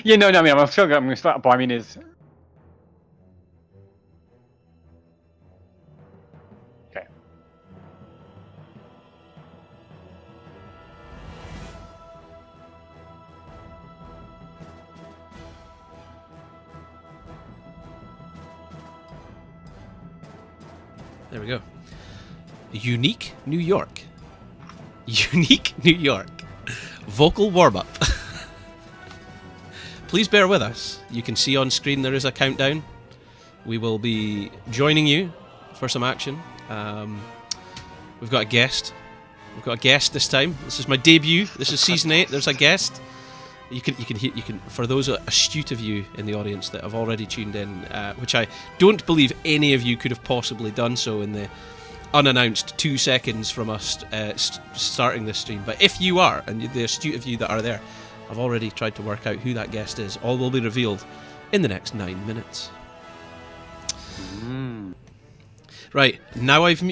Yeah, no, I mean, I'm still going to start, but I mean, is okay. There we go. Unique New York. Unique New York. Vocal warm-up. Please bear with us. You can see on screen there is a countdown. We will be joining you for some action. We've got a guest. We've got a guest this time. This is my debut. This is season 8. There's a guest. You can for those astute of you in the audience that have already tuned in, which I don't believe any of you could have possibly done so in the unannounced 2 seconds from us starting this stream. But if you are, and the astute of you that are there, I've already tried to work out who that guest is. All will be revealed in the next 9 minutes. Right, now I've...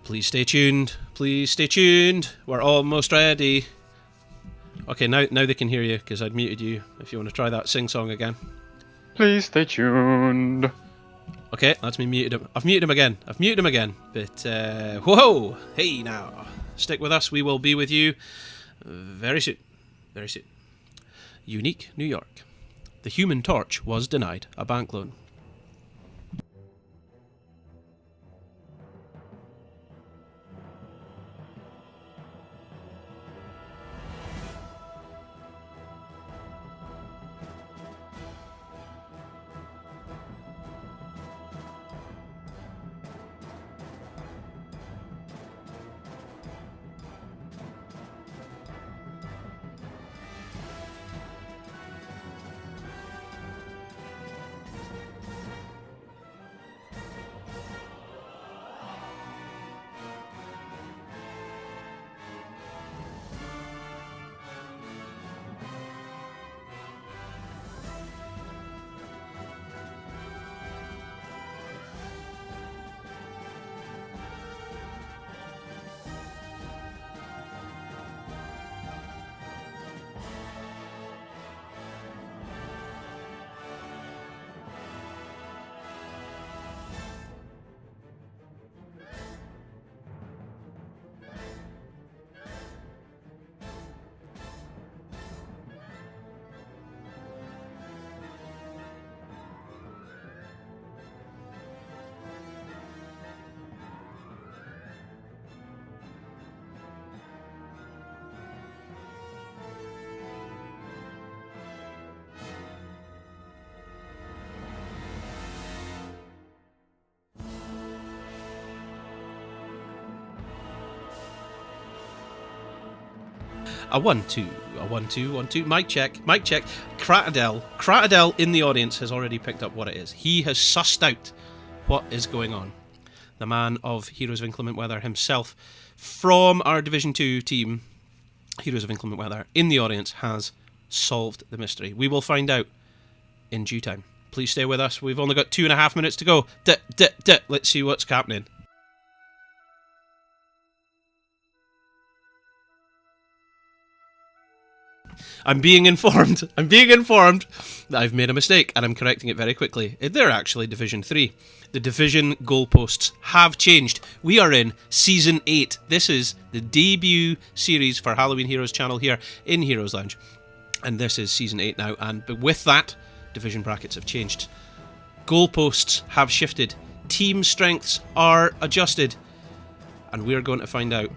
Please stay tuned. Please stay tuned. We're almost ready. Okay, now they can hear you because I'd muted you. If you want to try that sing-song again. Please stay tuned. Okay, that's me muted him. I've muted him again. But, whoa! Hey, now. Stick with us. We will be with you very soon. Very soon. Unique, New York. The Human Torch was denied a bank loan. A 1-2, a 1-2, 1-2. Mic check, mic check. Kratadel in the audience has already picked up what it is. He has sussed out what is going on. The man of Heroes of Inclement Weather himself, from our Division 2 team, Heroes of Inclement Weather, in the audience, has solved the mystery. We will find out in due time. Please stay with us. We've only got 2.5 minutes to go. Let's see what's happening. I'm being informed that I've made a mistake, and I'm correcting it very quickly. They're actually Division 3. The Division goalposts have changed. We are in Season 8. This is the debut series for Halloween Heroes channel here in Heroes Lounge. And this is Season 8 now, but with that, Division brackets have changed. Goalposts have shifted. Team strengths are adjusted. And we're going to find out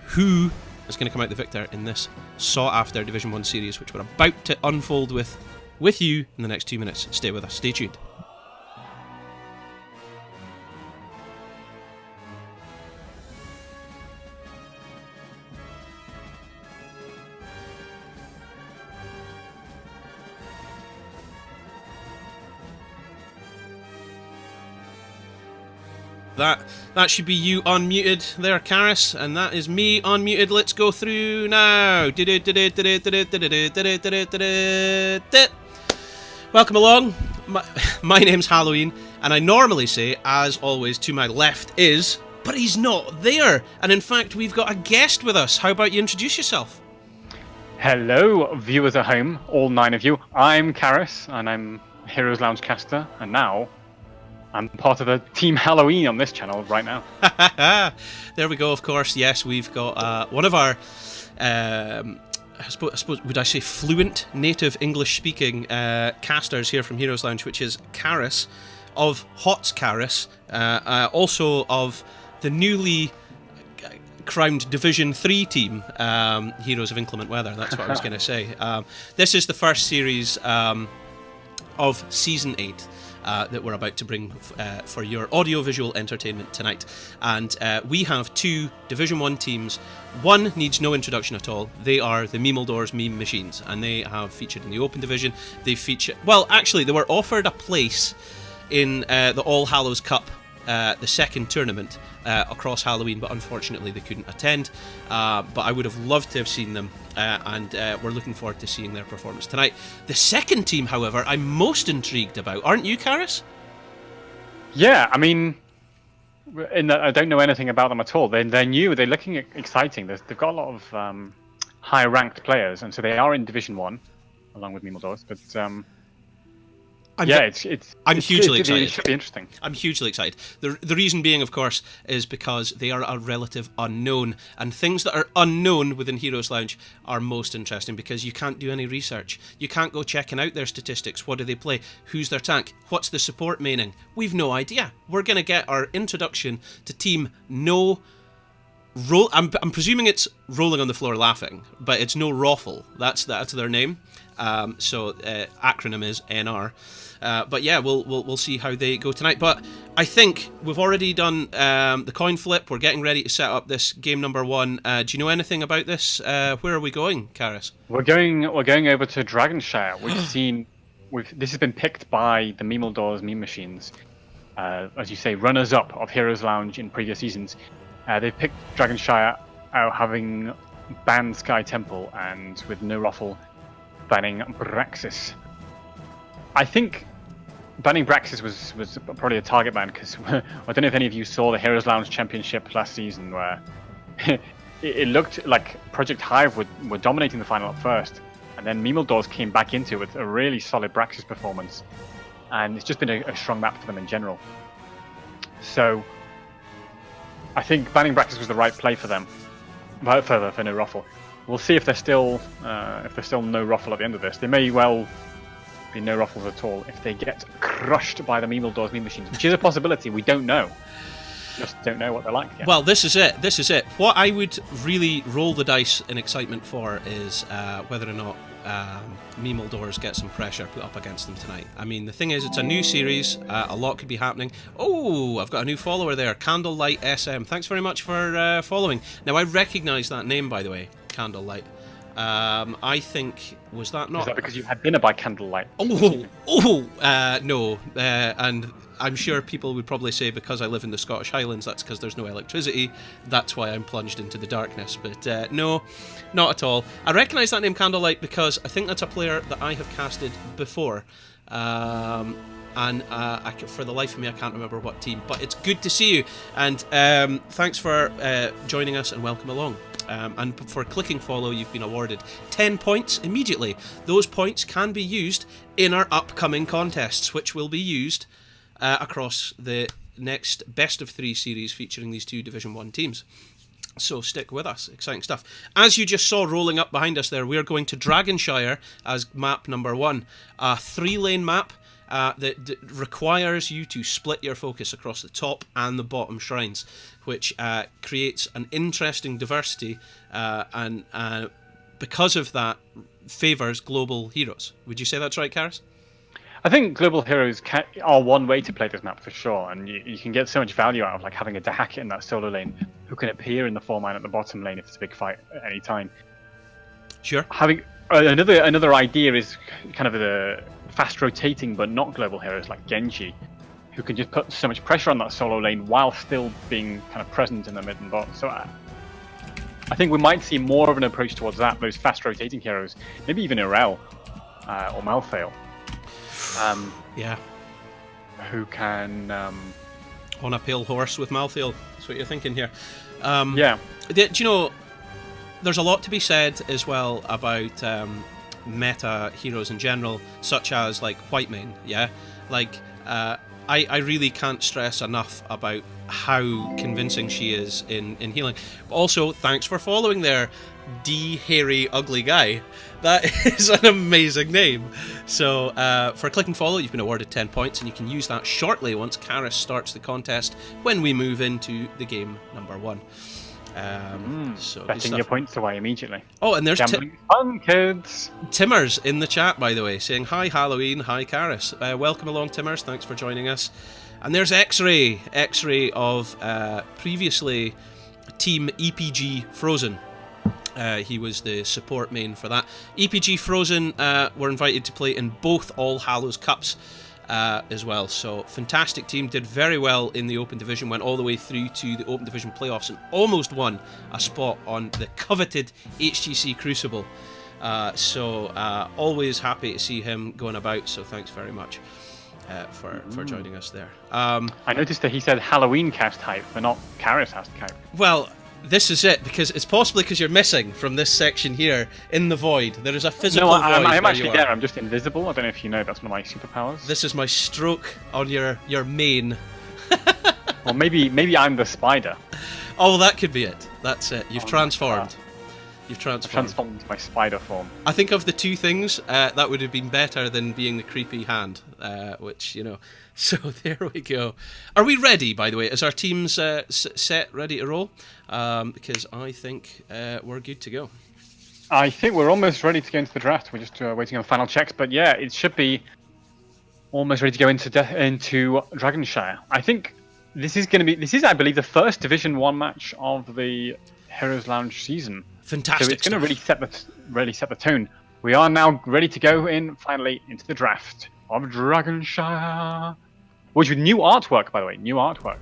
who is going to come out the victor in this sought-after Division 1 series, which we're about to unfold with you in the next 2 minutes. Stay with us. Stay tuned. That should be you unmuted there, Karis, and that is me unmuted. Let's go through now. Welcome along. My name's Halloween, and I normally say, as always, to my left is, but he's not there. And in fact, we've got a guest with us. How about you introduce yourself? Hello, viewers at home, all 9 of you. I'm Karis, and I'm Heroes Lounge caster, and now I'm part of the Team Halloween on this channel right now. There we go, of course. Yes, we've got one of our, I suppose, would I say fluent native English-speaking casters here from Heroes Lounge, which is Karis, of Hot's Karis, also of the newly crowned Division 3 team, Heroes of Inclement Weather. That's what I was going to say. This is the first series of Season 8. That we're about to bring for your audio-visual entertainment tonight. And we have 2 Division 1 teams. One needs no introduction at all. They are the Memeldors meme machines, and they have featured in the Open Division. They feature... Well, actually, they were offered a place in the All Hallows Cup, the second tournament, across Halloween, but unfortunately they couldn't attend. But I would have loved to have seen them, and we're looking forward to seeing their performance tonight. The second team, however, I'm most intrigued about. Aren't you, Karis? Yeah, I mean, in that I don't know anything about them at all. They're new. They're looking exciting. They've got a lot of high-ranked players, and so they are in Division 1, along with Memeldors. But I'm hugely excited. It should be interesting. I'm hugely excited. The reason being, of course, is because they are a relative unknown, and things that are unknown within Heroes Lounge are most interesting because you can't do any research. You can't go checking out their statistics. What do they play? Who's their tank? What's the support maining? We've no idea. We're going to get our introduction to Team No. I'm presuming it's rolling on the floor laughing, but it's No ROFL. That's their name. So acronym is NR. But yeah, we'll see how they go tonight. But I think we've already done the coin flip. We're getting ready to set up this game number 1. Do you know anything about this? Where are we going, Karis? We're going over to Dragonshire. This has been picked by the Memeldors meme machines. As you say, runners up of Heroes Lounge in previous seasons. They've picked Dragonshire out having banned Sky Temple and with No ROFL banning Braxis. I think banning Braxis was probably a target ban because I don't know if any of you saw the Heroes Lounge Championship last season where it looked like Project Hive were dominating the final at first, and then Memeldors came back into it with a really solid Braxis performance, and it's just been a strong map for them in general. So I think banning Braxis was the right play for them, but for No ROFL. We'll see if they're still No ROFL at the end of this. They may well be no ROFLs at all if they get crushed by the Memeldors meme machines, which is a possibility. We don't know. Just don't know what they're like yet. Well, this is it. What I would really roll the dice in excitement for is whether or not Memeldors get some pressure put up against them tonight. I mean, the thing is, it's a new series. A lot could be happening. Oh, I've got a new follower there, Candlelight SM. Thanks very much for following. Now, I recognise that name, by the way, Candlelight. I think, was that not... Is that because you had dinner by candlelight? No. And I'm sure people would probably say because I live in the Scottish Highlands, that's because there's no electricity. That's why I'm plunged into the darkness. But no, not at all. I recognise that name Candlelight because I think that's a player that I have casted before. And for the life of me, I can't remember what team. But it's good to see you. And thanks for joining us and welcome along. And for clicking follow, you've been awarded 10 points immediately. Those points can be used in our upcoming contests, which will be used across the next best of 3 series featuring these 2 Division 1 teams. So stick with us. Exciting stuff. As you just saw rolling up behind us there, we're going to Dragonshire as map number 1. A 3-lane map that requires you to split your focus across the top and the bottom shrines, which creates an interesting diversity and because of that favours global heroes. Would you say that's right, Karis? I think global heroes are one way to play this map for sure, and you can get so much value out of like having a Dahak in that solo lane who can appear in the 4-man at the bottom lane if it's a big fight at any time. Sure. Having another idea is kind of the fast rotating but not global heroes like Genji, who can just put so much pressure on that solo lane while still being kind of present in the mid and bot. So I think we might see more of an approach towards that, those fast rotating heroes, maybe even Irel or Malthael. Yeah. Who can... on a pale horse with Malthael. That's what you're thinking here. Yeah. Do you know, there's a lot to be said as well about meta heroes in general, such as like Whitemane, yeah? Like, I really can't stress enough about how convincing she is in healing. Also, thanks for following there, D Hairy Ugly Guy. That is an amazing name. So for clicking follow, you've been awarded 10 points, and you can use that shortly once Karis starts the contest when we move into the game number 1. So betting your points away immediately. Oh, and there's fun, kids. Timmers in the chat, by the way, saying hi Halloween, hi Karis. Welcome along, Timmers. Thanks for joining us. And there's X-Ray of previously Team EPG Frozen. He was the support main for that. EPG Frozen were invited to play in both All Hallows Cups as well. So fantastic team, did very well in the Open Division, went all the way through to the Open Division playoffs and almost won a spot on the coveted HGC Crucible. So always happy to see him going about, so thanks very much. for joining us there. I noticed that he said Halloween cast hype, but not Karis cast hype. Well, this is it, because it's possibly because you're missing from this section here in the void. There is a physical void. I'm actually there. I'm just invisible. I don't know if you know, that's one of my superpowers. This is my stroke on your mane. Or maybe I'm the spider. Oh, that could be it. That's it. You've transformed. You've transformed into my spider form. I think of the two things, that would have been better than being the creepy hand, which, you know. So there we go. Are we ready, by the way? Is our teams set, ready to roll? Because I think we're good to go. I think we're almost ready to go into the draft. We're just waiting on final checks. But yeah, it should be almost ready to go into Dragonshire. I think this is, I believe, the first Division 1 match of the Heroes Lounge season. Fantastic. So it's going to really set the tone. We are now ready to go finally into the draft of Dragonshire, which with new artwork, by the way, new artwork.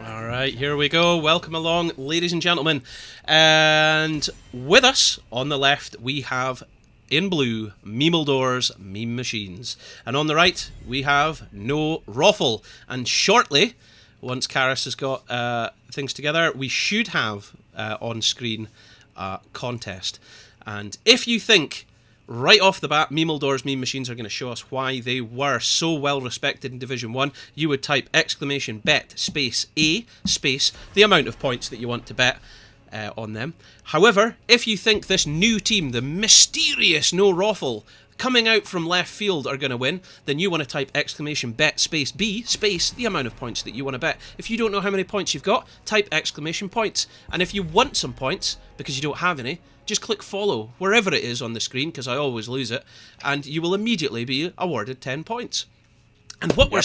All right, here we go. Welcome along, ladies and gentlemen. And with us on the left, we have in blue Memeldors Meme Machines, and on the right we have no ROFL. And shortly, once Karis has got things together, we should have on screen contest. And if you think right off the bat Memeldors Meme Machines are going to show us why they were so well respected in Division 1, you would type !bet space A space the amount of points that you want to bet on them. However, if you think this new team, the mysterious No ROFL, coming out from left field, are going to win, then you want to type !bet space B space the amount of points that you want to bet. If you don't know how many points you've got, type !points. And if you want some points, because you don't have any, just click follow wherever it is on the screen, because I always lose it, and you will immediately be awarded 10 points. And what we're...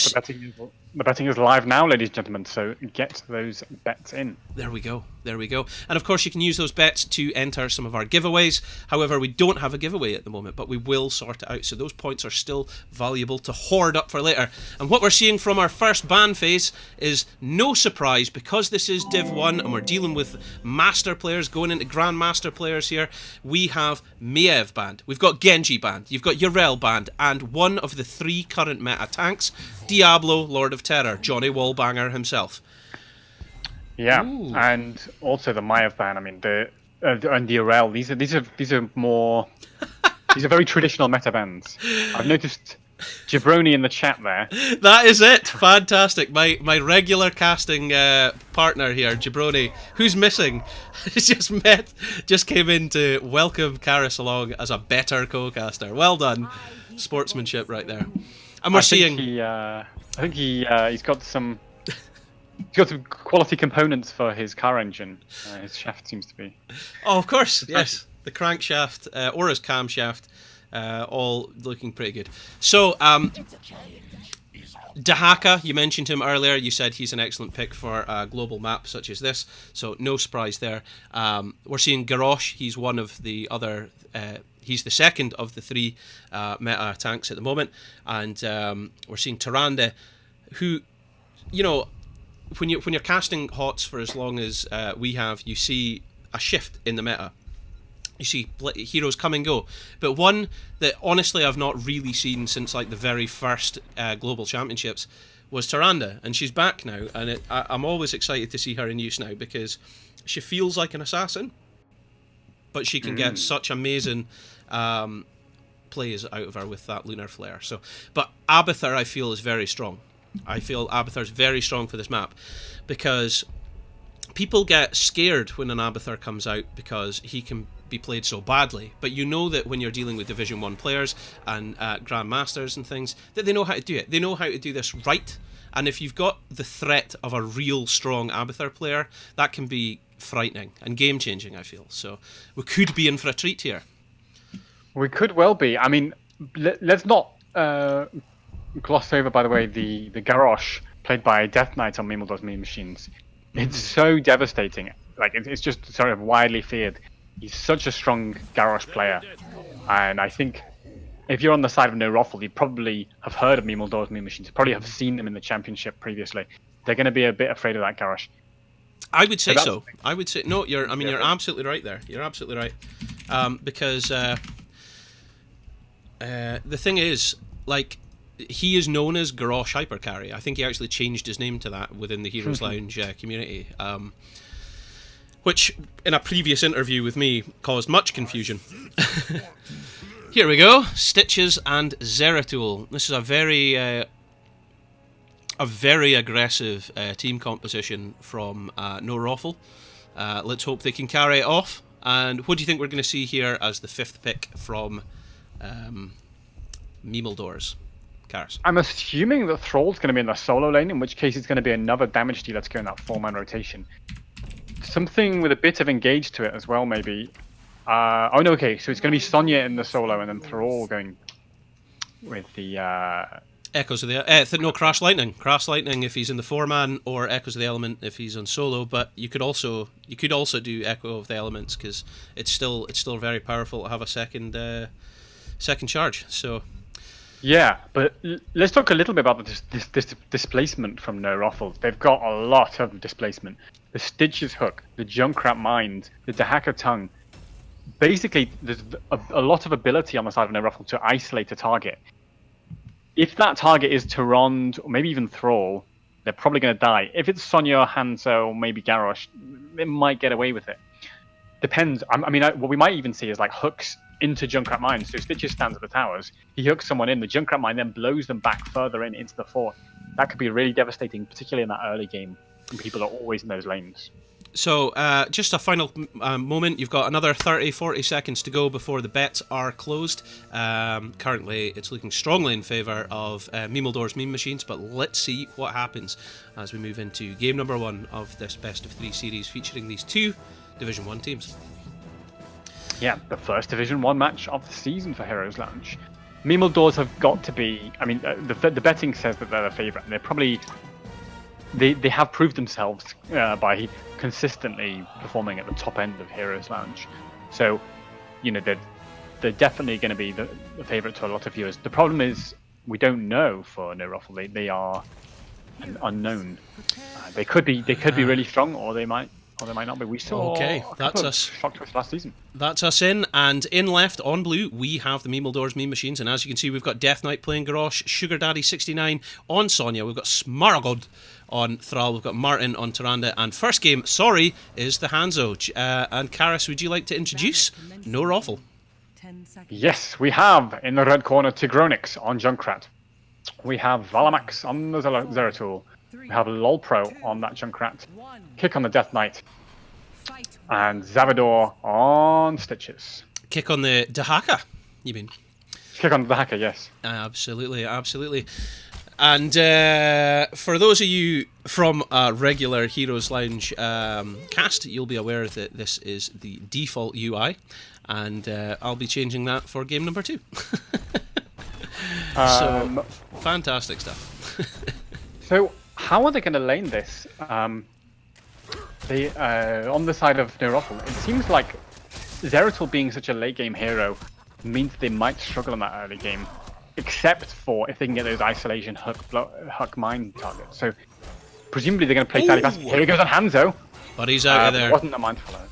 The betting is live now, ladies and gentlemen, so get those bets in. There we go. There we go. And of course, you can use those bets to enter some of our giveaways. However, we don't have a giveaway at the moment, but we will sort it out. So those points are still valuable to hoard up for later. And what we're seeing from our first ban phase is no surprise, because this is Div 1 and we're dealing with master players going into grandmaster players here. We have Maev banned. We've got Genji banned. You've got Yrel banned. And one of the 3 current meta tanks, Diablo, Lord of Terror, Johnny Wallbanger himself. Yeah, Ooh. And also the Maev ban. I mean, and the Yrel. These are more. These are very traditional meta bans. I've noticed Jabroni in the chat there. That is it. Fantastic. My regular casting partner here, Jabroni, who's missing, just came in to welcome Karis along as a better co-caster. Well done. Sportsmanship right there. And we're seeing. I think he's got some. He's got some quality components for his car engine. His shaft seems to be. Oh, of course, yes. The crankshaft or his camshaft, all looking pretty good. So, Dahaka, you mentioned him earlier. You said he's an excellent pick for a global map such as this. So, no surprise there. We're seeing Garrosh. He's one of the other. He's the second of the 3 meta tanks at the moment. And we're seeing Tyrande, who, you know, when you're casting HOTS for as long as we have, you see a shift in the meta. You see heroes come and go. But one that honestly I've not really seen since like the very first global championships was Tyrande, and she's back now, and I'm always excited to see her in use now, because she feels like an assassin, but she can get such amazing plays out of her with that lunar flare. So, but Abathur I feel is very strong. I feel Abathur is very strong for this map, because people get scared when an Abathur comes out because he can be played so badly. But you know that when you're dealing with Division 1 players and Grandmasters and things, that they know how to do it. They know how to do this right. And if you've got the threat of a real strong Abathur player, that can be frightening and game-changing, I feel. So we could be in for a treat here. We could well be. I mean, let's not... gloss over, by the way, the Garrosh played by Death Knight on Memeldors Meme Machines. It's so devastating. Like, it's just sort of widely feared. He's such a strong Garrosh player, and I think if you're on the side of no ROFL, you probably have heard of Memeldors Meme Machines. You probably have seen them in the championship previously. They're going to be a bit afraid of that Garrosh. I would say so. I would say no. You're absolutely right there. You're absolutely right, because the thing is, like, he is known as Garrosh Hypercarry. I think he actually changed his name to that within the Heroes Lounge community, which in a previous interview with me caused much confusion. Here we go, Stitches and Zeratul. This is a very aggressive team composition from No ROFL. Let's hope they can carry it off. And what do you think we're going to see here as the 5th pick from Memeldors? Karis? I'm assuming that Thrall's going to be in the solo lane, in which case it's going to be another damage dealer to go in that 4-man rotation. Something with a bit of engage to it as well, maybe. Oh no, okay, so it's going to be Sonya in the solo and then Thrall going with the... Echoes of the... no, Crash Lightning. Crash Lightning if he's in the 4-man, or Echoes of the Element if he's on solo, but you could also do Echo of the Elements, because it's still very powerful to have a second charge, so... Yeah, but let's talk a little bit about this displacement from No ROFL. They've got a lot of displacement. The Stitches hook, the Junkrat Mind, the Dahaka Tongue. Basically, there's a lot of ability on the side of No ROFL to isolate a target. If that target is Tyrande, or maybe even Thrall, they're probably going to die. If it's Sonya, Hanzo, or maybe Garrosh, they might get away with it. Depends. I mean, what we might even see is like hooks into Junkrat Mine. So Stitches stands at the towers, he hooks someone in, the Junkrat Mine then blows them back further into the fort. That could be really devastating, particularly in that early game, when people are always in those lanes. So, just a final moment. You've got another 30-40 seconds to go before the bets are closed. Currently, it's looking strongly in favour of Memeldors Meme Machines, but let's see what happens as we move into game number 1 of this best of 3 series featuring these 2 Division 1 teams. Yeah, the first Division 1 match of the season for Heroes Lounge. Memeldors have got to be... I mean, the betting says that they're the favourite, and they're probably... They have proved themselves by consistently performing at the top end of Heroes Lounge. So, you know, they're definitely going to be the favourite to a lot of viewers. The problem is we don't know for No ROFL. They are an unknown. They could be really strong, or they might not be. We saw that's us. Shock to us last season. That's us in, and in left on blue we have the Memeldors Meme Machines, and as you can see we've got Death Knight playing Garrosh, Sugar Daddy 69 on Sonya, we've got Smaragd on Thrall, we've got Martin on Tyrande, and first game, is the Hanzo. And Karis, would you like to introduce No ROFL? Yes, we have in the red corner Tigronix on Junkrat. We have Valamax on the Zeratul. We have Lolpro on that Junkrat. Kick on the Death Knight. And Zavador on Stitches. Kick on the Dahaka, you mean? Kick on the Dahaka, yes. Absolutely, absolutely. And for those of you from a regular Heroes Lounge cast, you'll be aware that this is the default UI, and I'll be changing that for game number 2. So, fantastic stuff. So, how are they going to lane this? They on the side of No ROFL, it seems like Zeratul being such a late game hero means they might struggle in that early game, except for if they can get those isolation hook mine targets. So presumably they're going to play slightly fast. Here he goes on Hanzo. But he's out of there. Wasn't a mind follow.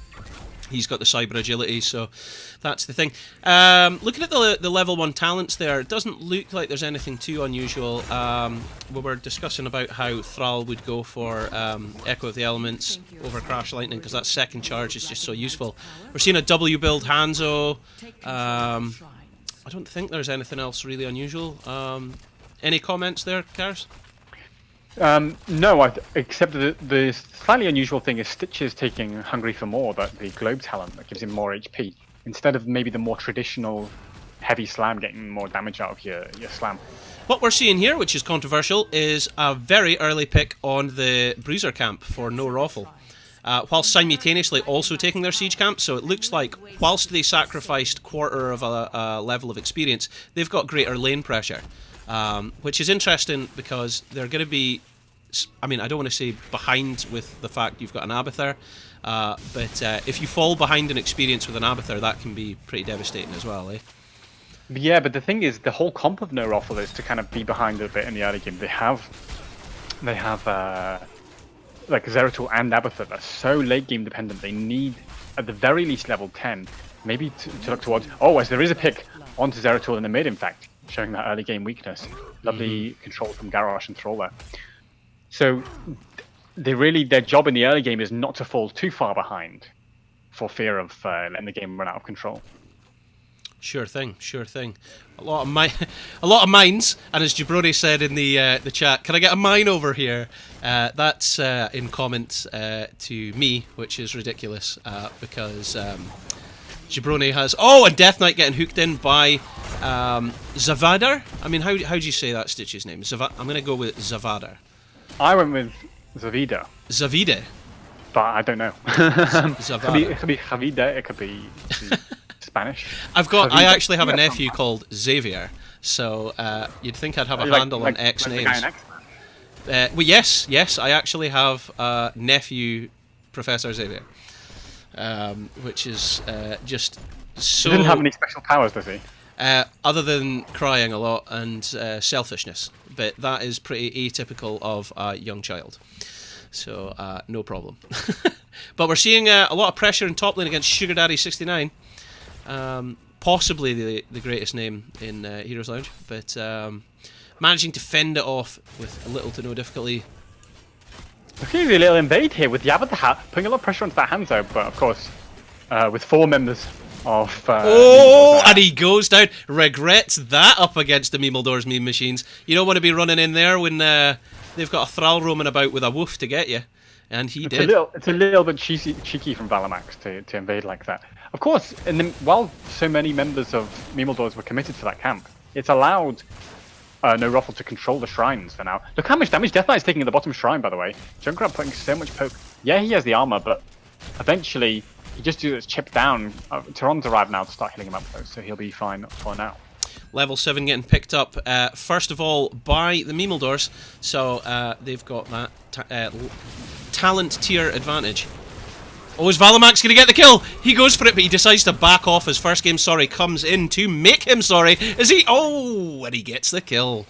He's got the cyber agility, so that's the thing. Looking at the level 1 talents there, it doesn't look like there's anything too unusual. We were discussing about how Thrall would go for Echo of the Elements over Crash Lightning, because that second charge is just so useful. We're seeing a W build Hanzo. I don't think there's anything else really unusual. Any comments there, Karis? No, except the slightly unusual thing is Stitches taking Hungry for More, the globe talent that gives him more HP, instead of maybe the more traditional heavy slam getting more damage out of your slam. What we're seeing here, which is controversial, is a very early pick on the Bruiser camp for No ROFL, while simultaneously also taking their Siege camp, so it looks like whilst they sacrificed quarter of a level of experience, they've got greater lane pressure. Which is interesting because they're going to be, I mean, I don't want to say behind with the fact you've got an Abathur, but if you fall behind in experience with an Abathur, that can be pretty devastating as well, eh? Yeah, but the thing is, the whole comp of No ROFL is to kind of be behind a bit in the early game. They have like Zeratul and Abathur that are so late game dependent. They need, at the very least, level 10, maybe to look towards. Oh, as there is a pick onto Zeratul in the mid, in fact. showing that early game weakness. Lovely control from Garrosh and Thrall there. So their job in the early game is not to fall too far behind for fear of letting the game run out of control. Sure thing, sure thing. A lot of mines, and as Jabroni said in the chat, can I get a mine over here? That's in comment to me, which is ridiculous because Jabroni has. Oh, and Death Knight getting hooked in by Zavadar. I mean, how do you say that Stitch's name? I'm going to go with Zavadar. I went with Zavida. Zavide. But I don't know. It could be Javida. It could be Spanish. I actually have a nephew called Xavier, so you'd think I'd have a handle on X names. Well, yes, I actually have a nephew, Professor Xavier, which is just so. He doesn't have any special powers, does he? Other than crying a lot and selfishness, but that is pretty atypical of a young child. So no problem. But we're seeing a lot of pressure in top lane against Sugar Daddy 69. Possibly the greatest name in Heroes Lounge, but managing to fend it off with little to no difficulty. Looking a little invade here with the Avatar putting a lot of pressure onto that Hanzo, but of course with 4 members of and he goes down. Regrets that up against the Memeldors meme machines. You don't want to be running in there when they've got a Thrall roaming about with a woof to get you, and he did. It's a little bit cheeky from Valamax to invade like that. Of course, while so many members of Memeldors were committed to that camp, it's allowed No ROFL to control the shrines for now. Look how much damage Death Knight is taking at the bottom shrine, by the way. Junkrat putting so much poke. Yeah, he has the armor, but eventually he just gets chipped down. Tehran's arrived now to start healing him up, though, so he'll be fine for now. Level 7 getting picked up, first of all, by the Memeldors, so they've got that talent tier advantage. Oh, is Valamax going to get the kill? He goes for it, but he decides to back off. His first game sorry comes in to make him sorry. Is he? Oh, and he gets the kill.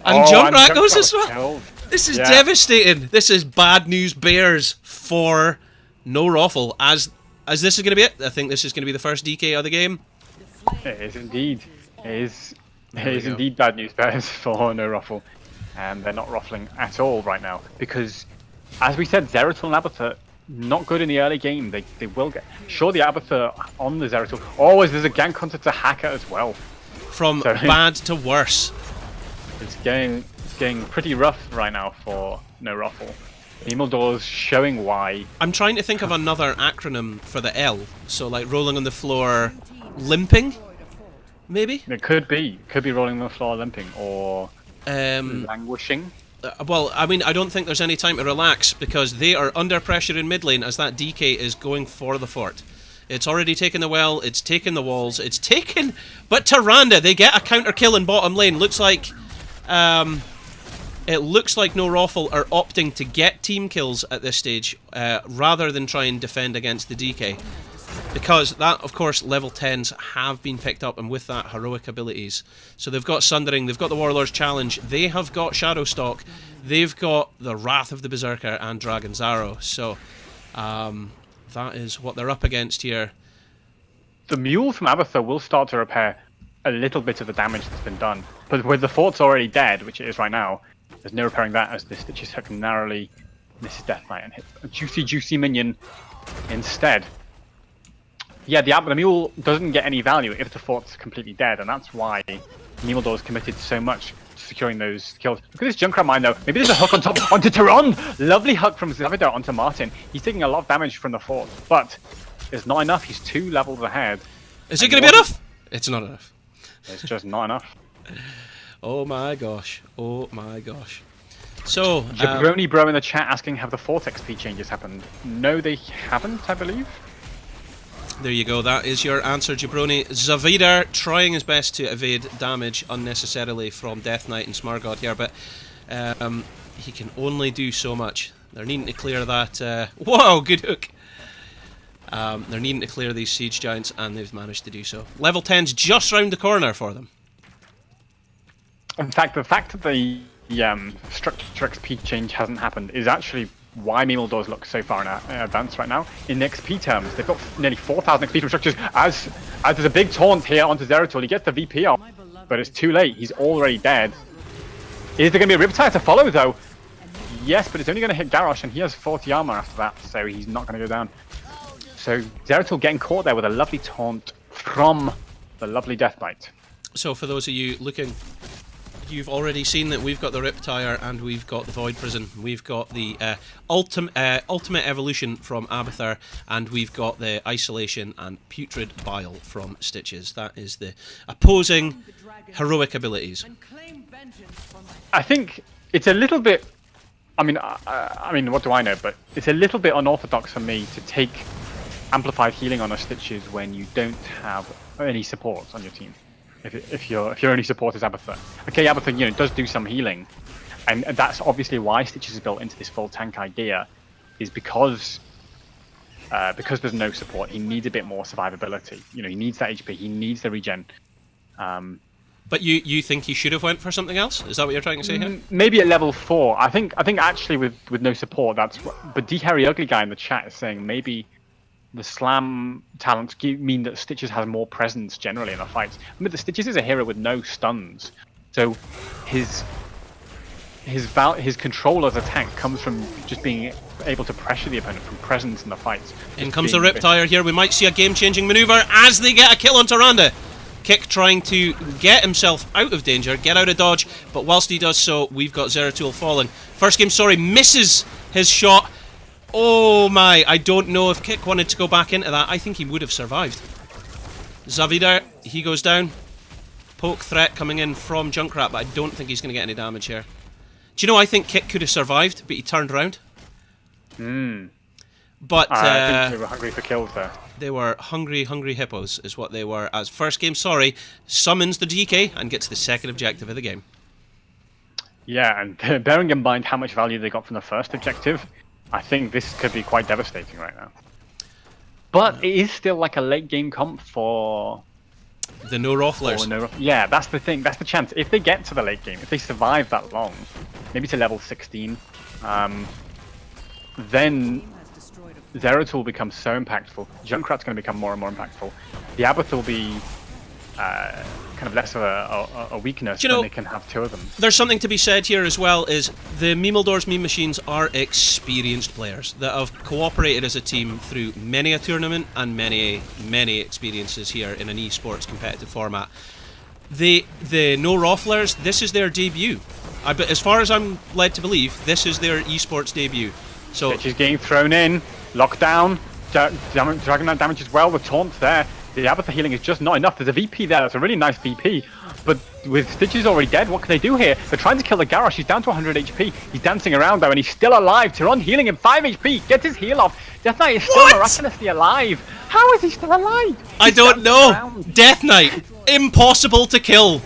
And Junkrat goes as well. This is devastating. This is bad news bears for No ROFL. As this is going to be it, I think this is going to be the first DK of the game. It is indeed. It is indeed bad news bears for No ROFL. And they're not ruffling at all right now. Because, as we said, Zeratul and Abathur, not good in the early game. They will get. Sure, the Abathur on the Zeratul. Oh, there's a gank hunter to Hacker as well. From bad to worse. It's getting pretty rough right now for No ROFL. Memeldors showing why. I'm trying to think of another acronym for the L. So like rolling on the floor, limping, maybe. It could be rolling on the floor, limping, or languishing. Well, I mean, I don't think there's any time to relax because they are under pressure in mid lane as that DK is going for the fort. It's already taken the well, it's taken the walls, it's taken... But Tyrande, they get a counter kill in bottom lane. Looks like... it looks like No ROFL are opting to get team kills at this stage rather than try and defend against the DK. Because that, of course, level 10s have been picked up, and with that, heroic abilities. So they've got Sundering, they've got the Warlord's Challenge, they have got Shadowstalk, they've got the Wrath of the Berserker and Dragon's Arrow. So that is what they're up against here. The Mule from Abathur will start to repair a little bit of the damage that's been done. But with the fort's already dead, which it is right now, there's no repairing that as the Stitches hook narrowly misses Death Knight and hits a juicy minion instead. Yeah, the Mule doesn't get any value if the fort's completely dead, and that's why Memeldors committed so much to securing those kills. Look at this Junkrat mine though. Maybe there's a hook on top onto Tehran. Lovely hook from Zavida onto Martin. He's taking a lot of damage from the fort, but it's not enough. He's 2 levels ahead. Is it going to be enough? It's not enough. It's just not enough. Oh my gosh. Oh my gosh. So, Jabroni bro in the chat asking, have the fort XP changes happened? No, they haven't, I believe. There you go, that is your answer, Jabroni. Zavida trying his best to evade damage unnecessarily from Death Knight and Smargod here, but he can only do so much. They're needing to clear that... whoa, good hook! They're needing to clear these Siege Giants, and they've managed to do so. Level 10's just round the corner for them. In fact, the fact that the structure XP change hasn't happened is actually why Memeldors look so far in advance right now. In XP terms, they've got nearly 4,000 XP from structures. As there's a big taunt here onto Zeratul, he gets the VP off. but it's too late. He's already dead. Is there going to be a Riptide to follow, though? Yes, but it's only going to hit Garrosh, and he has 40 armor after that, so he's not going to go down. So Zeratul getting caught there with a lovely taunt from the lovely Death Knight. So for those of you looking, you've already seen that we've got the Riptire and we've got the Void Prison. We've got the ultimate evolution from Abathur, and we've got the Isolation and Putrid Bile from Stitches. That is the opposing heroic abilities. I think it's a little bit... I mean, what do I know? But it's a little bit unorthodox for me to take amplified healing on a Stitches when you don't have any supports on your team. If your only support is Abathur. Okay, Abathur, does do some healing, and that's obviously why Stitches is built into this full tank idea, is because there's no support. He needs a bit more survivability. He needs that HP. He needs the regen. But you think he should have went for something else? Is that what you're trying to say here? Maybe at level 4. I think actually with no support, that's what, but D Harry Ugly Guy in the chat is saying maybe the slam talents mean that Stitches has more presence generally in the fights. I mean, the Stitches is a hero with no stuns, so his control as a tank comes from just being able to pressure the opponent, from presence in the fights. In comes the Riptire here. We might see a game-changing maneuver as they get a kill on Tyrande. Kick trying to get himself out of danger, get out of dodge, but whilst he does so, we've got Zeratul falling. First game, sorry, misses his shot. Oh my, I don't know if Kick wanted to go back into that. I think he would have survived. Zavidar, he goes down. Poke threat coming in from Junkrat, but I don't think he's going to get any damage here. Do you know, I think Kick could have survived, but he turned around. But I think they were hungry for kills there. They were hungry hippos, is what they were. As first game, sorry, summons the DK and gets the second objective of the game. Yeah, and bearing in mind how much value they got from the first objective, I think this could be quite devastating right now. But it is still like a late game comp for the no ROFLers. Yeah, that's the thing. That's the chance. If they get to the late game, if they survive that long, maybe to level 16, then Zeratul becomes so impactful. Junkrat's going to become more and more impactful. The Abath will be kind of less of a weakness when they can have two of them. There's something to be said here as well, is the Memeldors meme machines are experienced players that have cooperated as a team through many a tournament and many experiences here in an esports competitive format. The no ROFLers, this is their debut. But as far as I'm led to believe, this is their esports debut. So she's getting thrown in, lockdown, Dragon Knight damage as well, the taunt there. The Abathur healing is just not enough. There's a VP there, that's a really nice VP, but with Stitches already dead, what can they do here? They're trying to kill the Garrosh, he's down to 100 HP. He's dancing around though, and he's still alive. Tyron healing him 5 HP, gets his heal off. Death Knight is still miraculously alive. How is he still alive? I don't know. Death Knight, impossible to kill.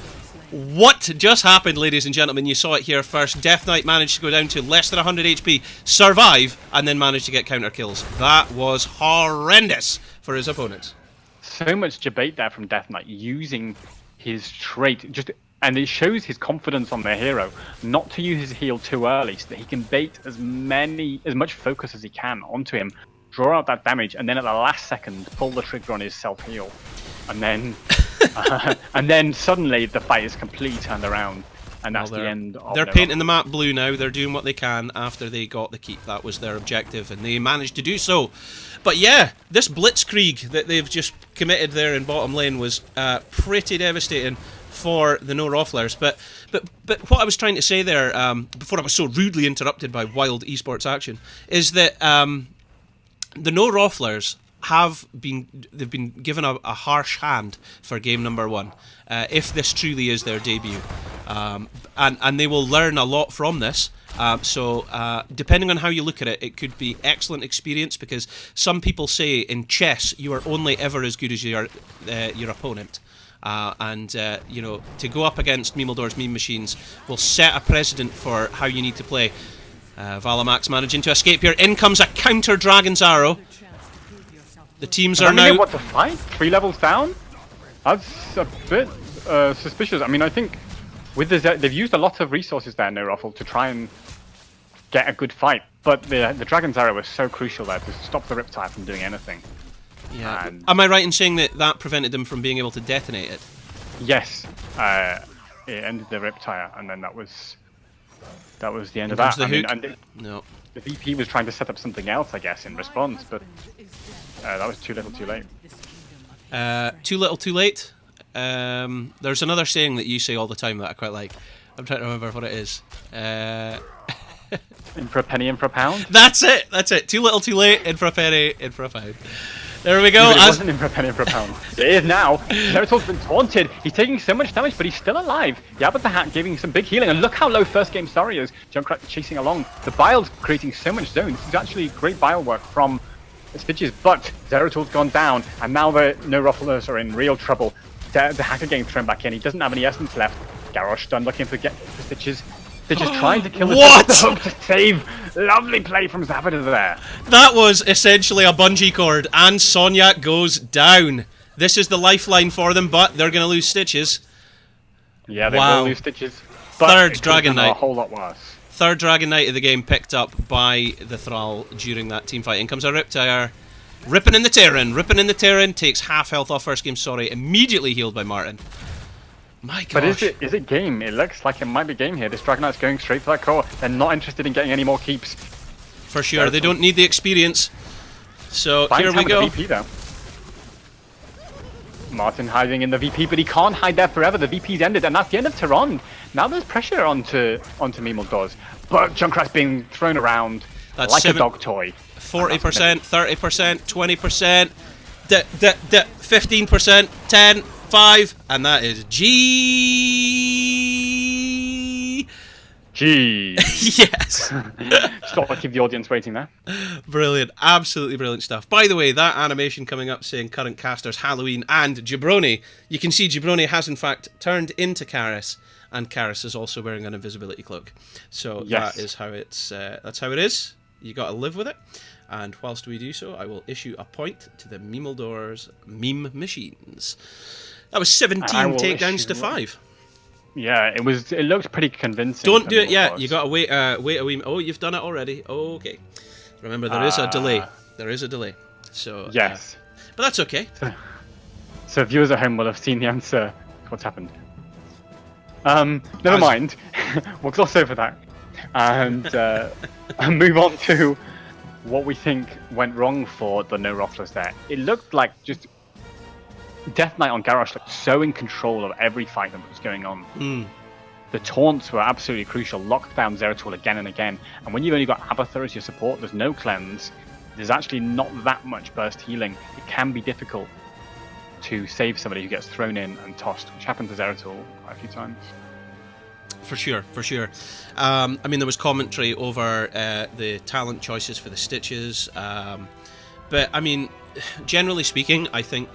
What just happened, ladies and gentlemen? You saw it here first. Death Knight managed to go down to less than 100 HP, survive, and then managed to get counter kills. That was horrendous for his opponents. So much debate there from Death Knight, using his trait, and it shows his confidence on their hero, not to use his heal too early, so that he can bait as much focus as he can onto him, draw out that damage, and then at the last second pull the trigger on his self-heal, and then suddenly the fight is completely turned around, and that's the end of They're painting the map blue now. They're doing what they can after they got the keep. That was their objective, and they managed to do so. But yeah, this blitzkrieg that they've just committed there in bottom lane was pretty devastating for the no ROFLers. But what I was trying to say there, before I was so rudely interrupted by wild esports action, is that the no ROFLers they've been given a harsh hand for game number 1, if this truly is their debut, and they will learn a lot from this. So depending on how you look at it, it could be excellent experience, because some people say in chess you are only ever as good as your opponent. You know, to go up against Memeldors meme machines will set a precedent for how you need to play. Valamax managing to escape here. In comes a counter Dragon's Arrow. The teams are now... what to fight? 3 levels down? That's a bit suspicious. I mean, I think with they've used a lot of resources there, no ROFL, to try and get a good fight. But the Dragon's Arrow was so crucial there to stop the Riptide from doing anything. Yeah. Am I right in saying that prevented them from being able to detonate it? Yes, it ended the Riptire, and then that was the end of Comes that. the hook. And No. the VP was trying to set up something else, I guess, in response, but that was too little, too late. Too little, too late. There's another saying that you say all the time that I quite like. I'm trying to remember what it is. In for a penny, in for a pound? That's it. That's it. Too little, too late. In for a penny, in for a pound. There we go. Yeah, it wasn't in for a penny, in for a pound. It is now. Zeratul been taunted. He's taking so much damage, but he's still alive. Jabba the Hat giving some big healing, and look how low first game Sorry is. Junkrat chasing along. The Bile's creating so much zone. This is actually great Bile work from Stitches, but Zeratul's gone down, and now the No Rufflers are in real trouble. The Hacker getting thrown back in. He doesn't have any essence left. Garrosh done looking for Stitches. Stitches trying to kill the hope to save. Lovely play from Zavada there. That was essentially a bungee cord, and Sonyak goes down. This is the lifeline for them, but they're going to lose Stitches. Yeah, they will lose Stitches. But Third Dragon Knight. A whole lot worse. Third Dragon Knight of the game picked up by the Thrall during that team fight. In comes a Riptire. Ripping in the Terran, takes half health off first game, Sorry, immediately healed by Martin. My gosh. But is it game? It looks like it might be game here. This Dragon Knight's going straight for that core. They're not interested in getting any more keeps. For sure, they don't need the experience. So Fine here we go. The VP, though. Martin hiding in the VP, but he can't hide there forever. The VP's ended, and that's the end of Tyrande. Now there's pressure onto Memeldors. But Junkrat's being thrown around like a dog toy. 40%, 30%, 20%, 15%, 10, 5, and that is G. Yes. Stop to keep the audience waiting there. Brilliant, absolutely brilliant stuff. By the way, that animation coming up saying current casters Halloween and Jabroni. You can see Jabroni has in fact turned into Karis, and Karis is also wearing an invisibility cloak. So yes. That is how it's. That's how it is. You got to live with it. And whilst we do so, I will issue a point to the Memeldors meme machines. That was 17 takedowns to 5. Yeah, it was. It looked pretty convincing. Don't do it yet. You gotta wait. Wait a wee. Oh, you've done it already. Okay. Remember, there is a delay. There is a delay. So yes, but that's okay. So viewers at home will have seen the answer. What's happened? Never mind. We'll gloss over that and move on to what we think went wrong for the No Rufflers there. It looked like just Death Knight on Garrosh looked so in control of every fight that was going on. The taunts were absolutely crucial, locked down Zeratul again and again. And when you've only got Abathur as your support, there's no cleanse, there's actually not that much burst healing. It can be difficult to save somebody who gets thrown in and tossed, which happened to Zeratul quite a few times. For sure, for sure. I mean, there was commentary over the talent choices for the Stitches. But, I mean, generally speaking, I think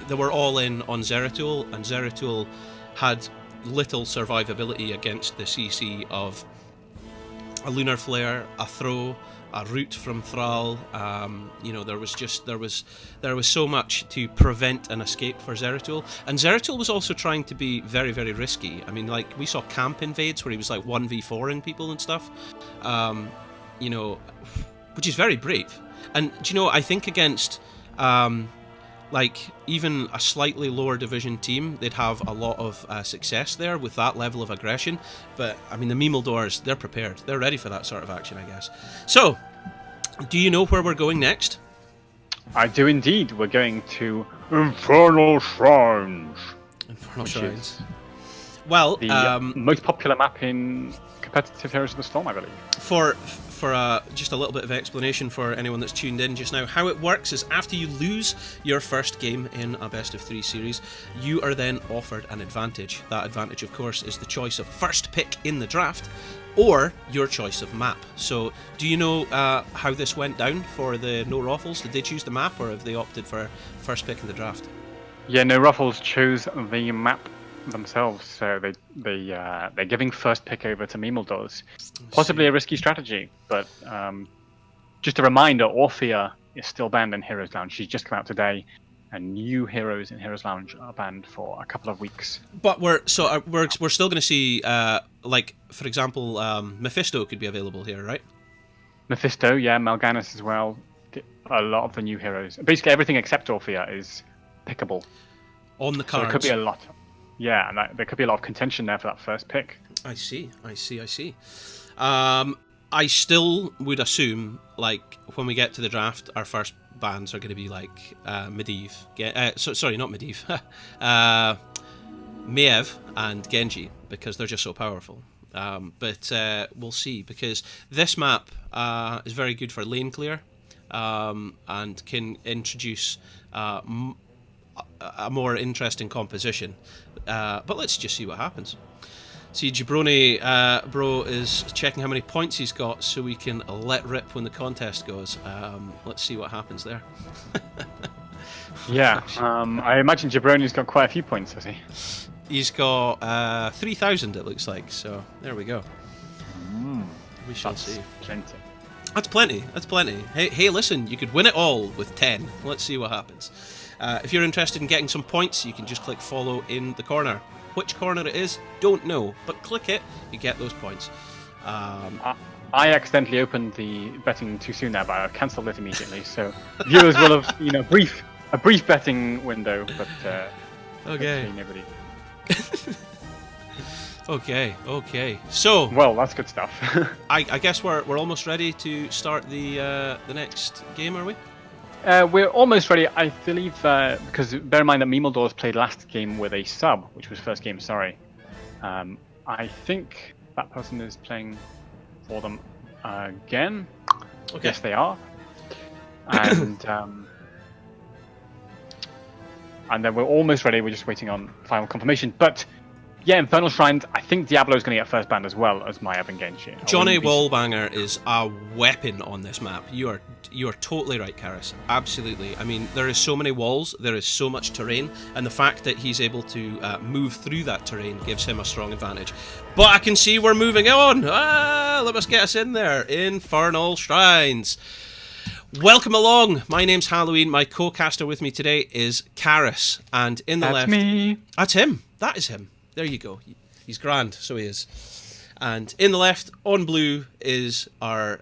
they were all in on Zeratul, and Zeratul had little survivability against the CC of a Lunar Flare, a Throw, a Root from Thrall. You know, there was so much to prevent an escape for Zeratul, and Zeratul was also trying to be very, very risky. I mean, like, we saw camp invades where he was like 1v4ing people and stuff, you know, which is very brave. And do you know, I think against like even a slightly lower division team, they'd have a lot of success there with that level of aggression. But I mean, the Memeldors, they're prepared, they're ready for that sort of action, I guess. So, do you know where we're going next? I do indeed. We're going to Infernal Shrines. Infernal Shrines. Well, the most popular map in competitive Heroes of the Storm, I believe. For just a little bit of explanation for anyone that's tuned in just now, how it works is after you lose your first game in a best of 3 series, you are then offered an advantage. That advantage, of course, is the choice of first pick in the draft or your choice of map. So, do you know how this went down for the No Ruffles? Did they choose the map, or have they opted for first pick in the draft? Yeah, No Ruffles chose the map themselves, so they're giving first pick over to Memeldors. Possibly a risky strategy, but just a reminder, Orphea is still banned in HeroesLounge. She's just come out today, and new heroes in HeroesLounge are banned for a couple of weeks. But we're still going to see, like, for example, Mephisto could be available here, right? Mephisto, yeah, Mal'Ganis as well. A lot of the new heroes, basically everything except Orphea, is pickable on the cards. So it could be a lot. Yeah, and there could be a lot of contention there for that first pick. I see. I still would assume, like, when we get to the draft, our first bans are going to be like Medivh. Sorry, not Medivh. Maev and Genji, because they're just so powerful. But we'll see, because this map is very good for lane clear, and can introduce a more interesting composition. But let's just see what happens. See, Jabroni bro is checking how many points he's got so we can let rip when the contest goes. Let's see what happens there. Yeah, I imagine Jabroni's got quite a few points, has he? He's got 3,000, it looks like, so there we go. We shall see. Plenty. That's plenty. Hey, listen, you could win it all with 10. Let's see what happens. If you're interested in getting some points, you can just click follow in the corner. Which corner it is, don't know, but click it, you get those points. I accidentally opened the betting too soon there, but I cancelled it immediately. So viewers will have, a brief betting window, but okay. Nobody. Okay. So, well, that's good stuff. I guess we're almost ready to start the next game, are we? We're almost ready, I believe, because bear in mind that Memeldors played last game with a sub, which was first game, sorry. I think that person is playing for them again. Okay. Yes, they are. And and then we're almost ready, we're just waiting on final confirmation. But yeah, Infernal Shrines, I think Diablo's going to get first banned as well as Maev and Genji. Johnny Wallbanger is a weapon on this map. You are totally right, Karis. Absolutely. I mean, there is so many walls, there is so much terrain, and the fact that he's able to move through that terrain gives him a strong advantage. But I can see we're moving on. Let us get us in there. Infernal Shrines. Welcome along. My name's Halloween. My co-caster with me today is Karis, and in the left... That's me. That's him. That is him. There you go. He's grand, so he is. And in the left, on blue, is our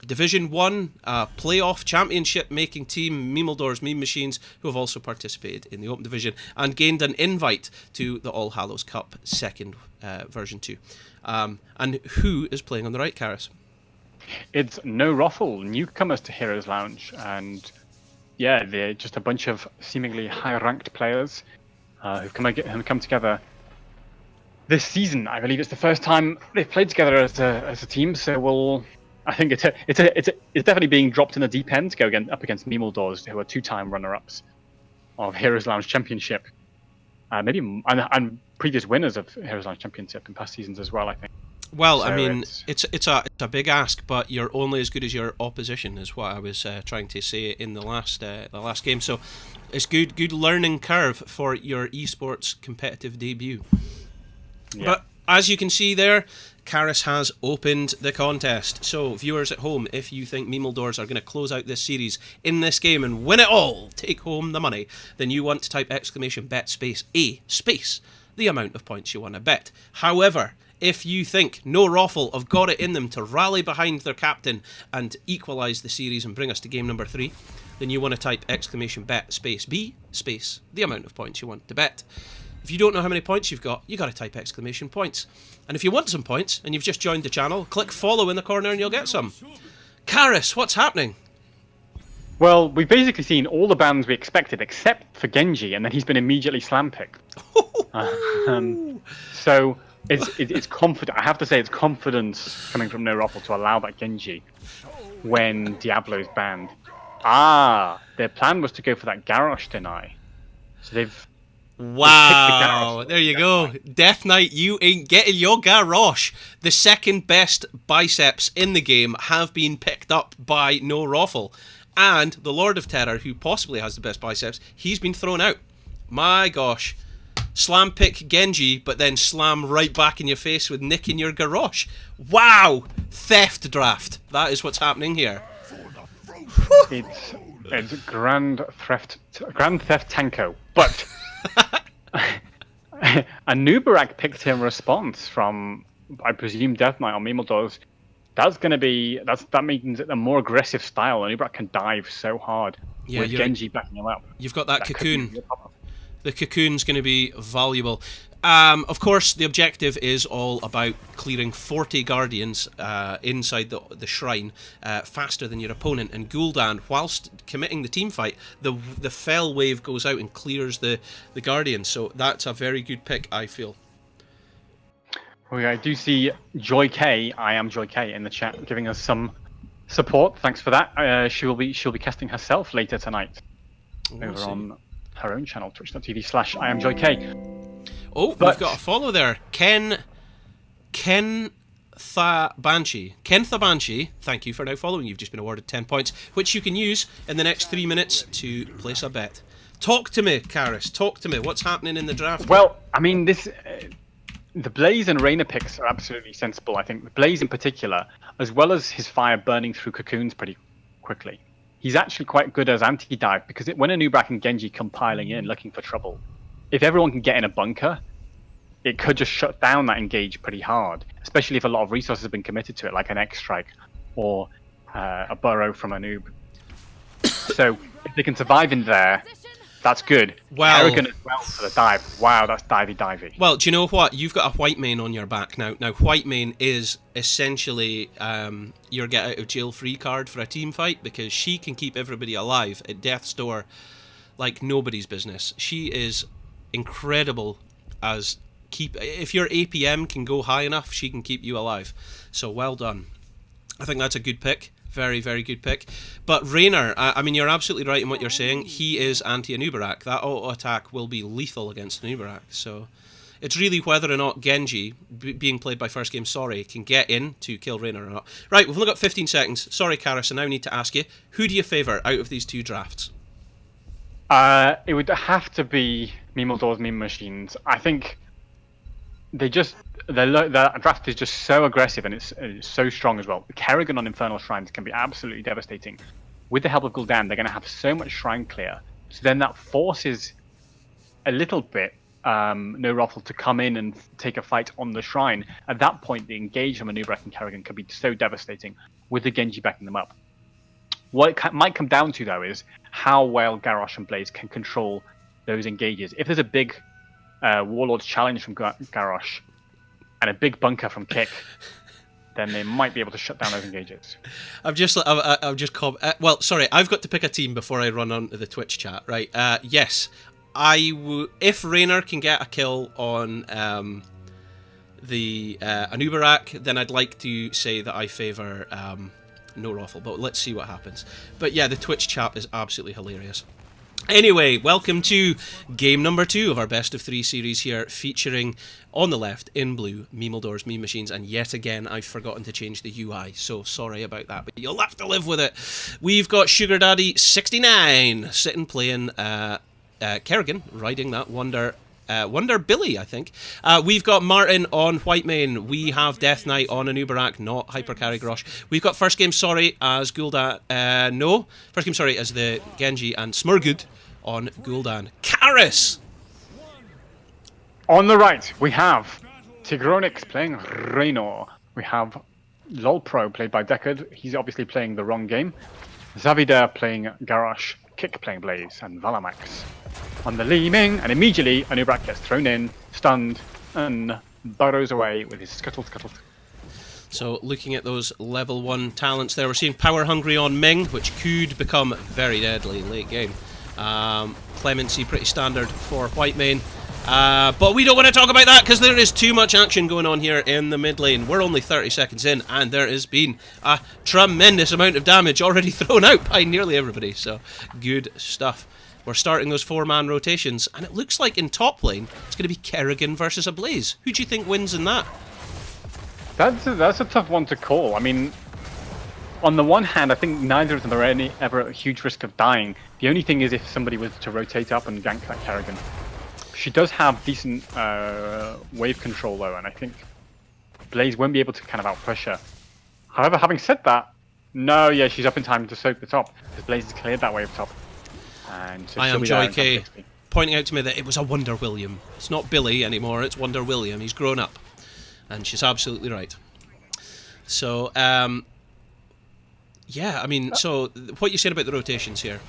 Division 1 playoff championship making team, Memeldors Meme Machines, who have also participated in the Open Division and gained an invite to the All Hallows Cup second version 2. And who is playing on the right, Karis? It's No ROFL, newcomers to Heroes Lounge, and yeah, they're just a bunch of seemingly high-ranked players who've come together this season. I believe it's the first time they've played together as a team, so I think it's definitely being dropped in the deep end to go up against Memeldors, who are two-time runner-ups of Heroes Lounge Championship, and previous winners of Heroes Lounge Championship in past seasons as well, I think. Well, so I mean, it's a big ask, but you're only as good as your opposition, is what I was trying to say in the last game. So it's good learning curve for your esports competitive debut. Yeah. But as you can see there, Karis has opened the contest. So viewers at home, if you think Memeldors are going to close out this series in this game and win it all, take home the money, then you want to type !bet space A space the amount of points you want to bet. However, if you think No ROFL have got it in them to rally behind their captain and equalise the series and bring us to game number 3, then you want to type !bet space B space the amount of points you want to bet. If you don't know how many points you've got, you got to type !points. And if you want some points and you've just joined the channel, click follow in the corner and you'll get some. Karis, what's happening? Well, we've basically seen all the bans we expected except for Genji, and then he's been immediately slam picked. So it's confident. I have to say, it's confidence coming from No ROFL to allow that Genji when Diablo's banned. Their plan was to go for that Garrosh deny. So they've... Wow, there you go. Death Knight, you ain't getting your Garrosh. The second best biceps in the game have been picked up by No ROFL. And the Lord of Terror, who possibly has the best biceps, he's been thrown out. My gosh. Slam pick Genji, but then slam right back in your face with nicking your Garrosh. Wow! Theft draft. That is what's happening here. It's Grand Theft Tanko, but... and Nubarak picked him response from, I presume, Death Knight on Memeldors. That means a more aggressive style, and Nubarak can dive so hard with Genji backing him up. You've got that cocoon. The cocoon's going to be valuable. Of course, the objective is all about clearing 40 guardians inside the shrine faster than your opponent. And Gul'dan, whilst committing the team fight, the fell wave goes out and clears the guardians. So that's a very good pick, I feel. Well, I do see Joy K, I am Joy K, in the chat, giving us some support. Thanks for that. She'll be casting herself later tonight over on her own channel, twitch.tv/IamJoyK. Oh, we've got a follow there. Kentha Banshee. Kentha Banshee, thank you for now following. You've just been awarded 10 points, which you can use in the next 3 minutes to place a bet. Talk to me, Karis. Talk to me. What's happening in the draft? Well, I mean, the Blaze and Reyna picks are absolutely sensible. I think the Blaze in particular, as well as his fire burning through cocoons pretty quickly, he's actually quite good as anti-dive, because when Anub'arak and Genji come piling in looking for trouble, if everyone can get in a bunker, it could just shut down that engage pretty hard, especially if a lot of resources have been committed to it, like an X-Strike or a burrow from a noob. So if they can survive in there, that's good. Well, Kerrigan as well for the dive. Wow, that's divey. Well, do you know what? You've got a white main on your back now. Now, white main is essentially your get out of jail free card for a team fight, because she can keep everybody alive at death's door like nobody's business. She is incredible as if your APM can go high enough, she can keep you alive. So well done. I think that's a good pick. Very, very good pick. But Rayner, I mean, you're absolutely right in what you're saying. He is anti-Anub'arak. That auto attack will be lethal against Anub'arak. So it's really whether or not Genji, being played by First Game Sorry, can get in to kill Rayner or not. Right, we've only got 15 seconds. Sorry, Karis, I now need to ask you, who do you favour out of these two drafts? It would have to be Memeldors, Meme Machines. I think the draft is just so aggressive, and it's so strong as well. Kerrigan on Infernal Shrines can be absolutely devastating. With the help of Gul'dan, they're going to have so much shrine clear. So then that forces a little bit no ROFL to come in and take a fight on the shrine. At that point, the engage from Anub'arak and Kerrigan could be so devastating with the Genji backing them up. What it might come down to, though, is how well Garrosh and Blaze can control those engages. If there's a big Warlord's challenge from Garrosh and a big bunker from Kick, then they might be able to shut down those engages. Well, sorry, I've got to pick a team before I run on to the Twitch chat, right? Yes, if Rayner can get a kill on the Anub'arak, then I'd like to say that I favour no ROFL, but let's see what happens. But yeah, the Twitch chat is absolutely hilarious. Anyway, welcome to game number 2 of our best of 3 series here, featuring on the left, in blue, Memeldors, Meme Machines, and yet again I've forgotten to change the UI, so sorry about that, but you'll have to live with it. We've got Sugar Daddy 69 sitting playing Kerrigan, riding that Wonder Billy, I think. We've got Martin on Whitemane. We have Death Knight on Anub'arak, not Hypercarry Grosh. We've got First Game Sorry as Gul'dan. First Game Sorry as the Genji, and Smurgud on Gul'dan. Karis! On the right, we have Tigronix playing Raynor. We have Lolpro played by Deckard. He's obviously playing the wrong game. Zavidar playing Garrosh. Kick playing Blaze, and Valamax on the Li Ming, and immediately Anub'arak gets thrown in, stunned, and burrows away with his scuttle. So looking at those level 1 talents there, we're seeing Power Hungry on Ming, which could become very deadly late game. Clemency pretty standard for Whitemane. But we don't want to talk about that because there is too much action going on here in the mid lane. We're only 30 seconds in, and there has been a tremendous amount of damage already thrown out by nearly everybody. So good stuff. We're starting those 4-man rotations, and it looks like in top lane it's going to be Kerrigan versus a Blaze. Who do you think wins in that? That's a tough one to call. I mean, on the one hand, I think neither of them are ever at a huge risk of dying. The only thing is if somebody was to rotate up and gank that Kerrigan. She does have decent wave control though, and I think Blaze won't be able to kind of outpush her. However, having said that, she's up in time to soak the top, because Blaze has cleared that wave top. And so I am Joy K, pointing out to me that it was a Wonder William. It's not Billy anymore, it's Wonder William. He's grown up. And she's absolutely right. So, yeah, I mean, so what you saying about the rotations here?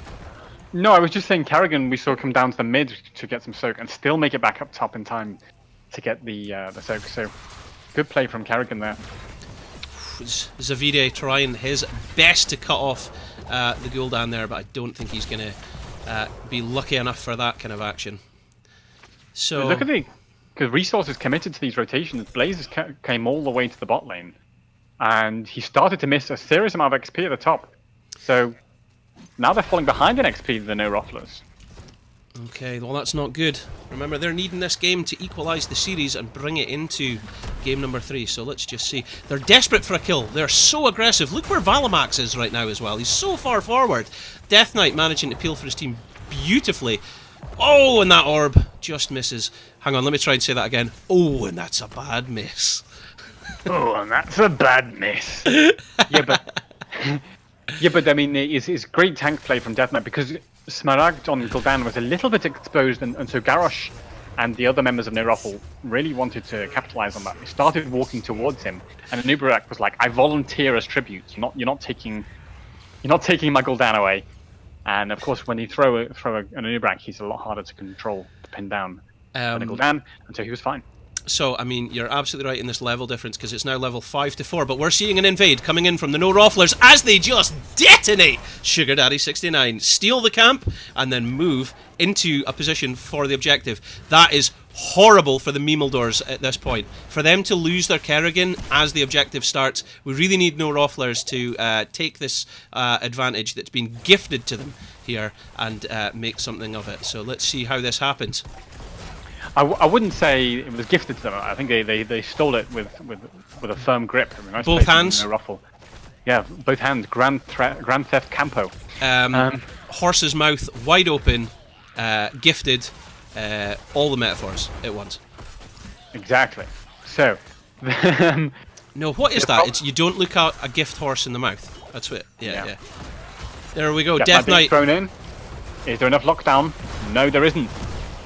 No, I was just saying Kerrigan we saw come down to the mid to get some soak and still make it back up top in time to get the soak. So good play from Kerrigan there. Zavide trying his best to cut off the Gul'dan there, but I don't think he's going to be lucky enough for that kind of action. So look at because Resource is committed to these rotations. Blazes came all the way to the bot lane, and he started to miss a serious amount of XP at the top. So now they're falling behind in XP, the no ROFLers. Okay, well that's not good. Remember, they're needing this game to equalise the series and bring it into game number 3. So let's just see. They're desperate for a kill. They're so aggressive. Look where Valamax is right now as well. He's so far forward. Death Knight managing to peel for his team beautifully. Oh, and that orb just misses. Hang on, let me try and say that again. Oh, and that's a bad miss. Oh, and that's a bad miss. Yeah, but I mean, it's great tank play from Death Knight because Smaragd on Gul'dan was a little bit exposed, and so Garrosh and the other members of no ROFL really wanted to capitalize on that. They started walking towards him, and Anubarak was like, "I volunteer as tribute. You're not taking my Gul'dan away." And of course, when you throw an Anubarak, he's a lot harder to control, to pin down than a Gul'dan, and so he was fine. So, I mean, you're absolutely right in this level difference because it's now level 5 to 4, but we're seeing an invade coming in from the no ROFLers as they just detonate Sugar Daddy 69, steal the camp, and then move into a position for the objective. That is horrible for the Memeldors at this point. For them to lose their Kerrigan as the objective starts, we really need no ROFLers to take this advantage that's been gifted to them here and make something of it. So let's see how this happens. I wouldn't say it was gifted to them. I think they stole it with a firm grip. I mean, nice both hands. No ROFL. Yeah, both hands. Grand Theft Campo. Horse's mouth wide open. Gifted. All the metaphors at once. Exactly. So. No, what is that? It's you don't look at a gift horse in the mouth. That's it. Yeah. There we go. Death Knight thrown in. Is there enough lockdown? No, there isn't.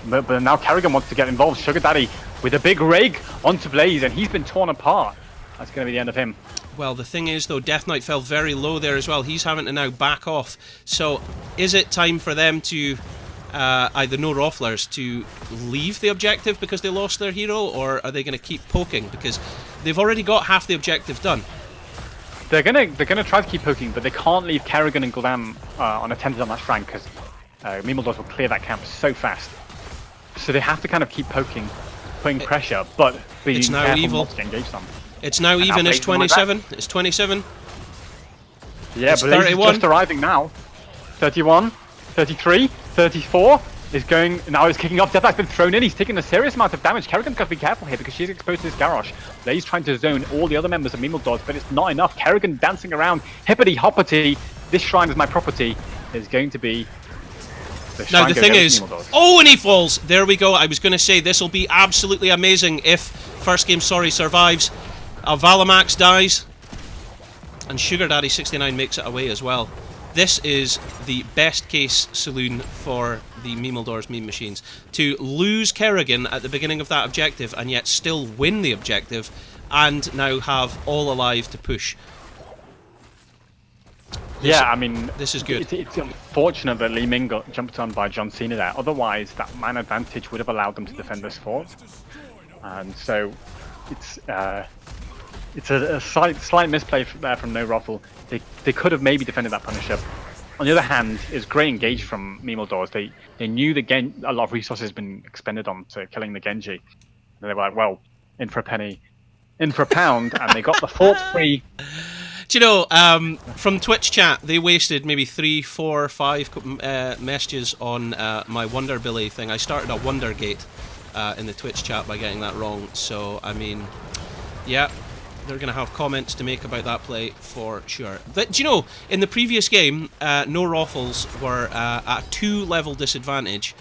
But now Kerrigan wants to get involved. Sugar Daddy with a big rig onto Blaze, and he's been torn apart. That's going to be the end of him. Well, the thing is, though, Death Knight fell very low there as well. He's having to now back off. So, is it time for them to, either no ROFLers, to leave the objective because they lost their hero, or are they going to keep poking? Because they've already got half the objective done. They're gonna try to keep poking, but they can't leave Kerrigan and Gul'dan unattended on that flank because Memeldors will clear that camp so fast. So they have to kind of keep poking, putting pressure, but being careful not to get engaged on. It's now even. It's 27. It's 27. Yeah, but it's just arriving now. 31, 33, 34 is going. Now he's kicking off. Death Knight's been thrown in. He's taking a serious amount of damage. Kerrigan's got to be careful here because she's exposed to this Garrosh. He's trying to zone all the other members of Memeldors, but it's not enough. Kerrigan dancing around. Hippity hoppity. This shrine is my property. Is going to be. Now the thing is, oh, and he falls. There we go. I was going to say this will be absolutely amazing if first game survives. Valamax dies, and Sugar Daddy 69 makes it away as well. This is the best case saloon for the Memeldors meme machines. To lose Kerrigan at the beginning of that objective and yet still win the objective, and now have all alive to push. I mean, this is good. It's unfortunate that Li Ming got jumped on by John Cena there. Otherwise, that man advantage would have allowed them to defend this fort. And so, it's a slight misplay there from no ROFL. They could have maybe defended that Punisher. On the other hand, it's great engage from Memeldors. They knew a lot of resources had been expended on to killing the Genji. And they were like, well, in for a penny, in for a pound, and they got the fort free. Do you know, from Twitch chat, they wasted maybe 3, 4, 5 messages on my Wonder Billy thing. I started a Wondergate in the Twitch chat by getting that wrong. So, I mean, yeah, they're going to have comments to make about that play for sure. But, do you know, in the previous game, no ROFLs were at a 2-level disadvantage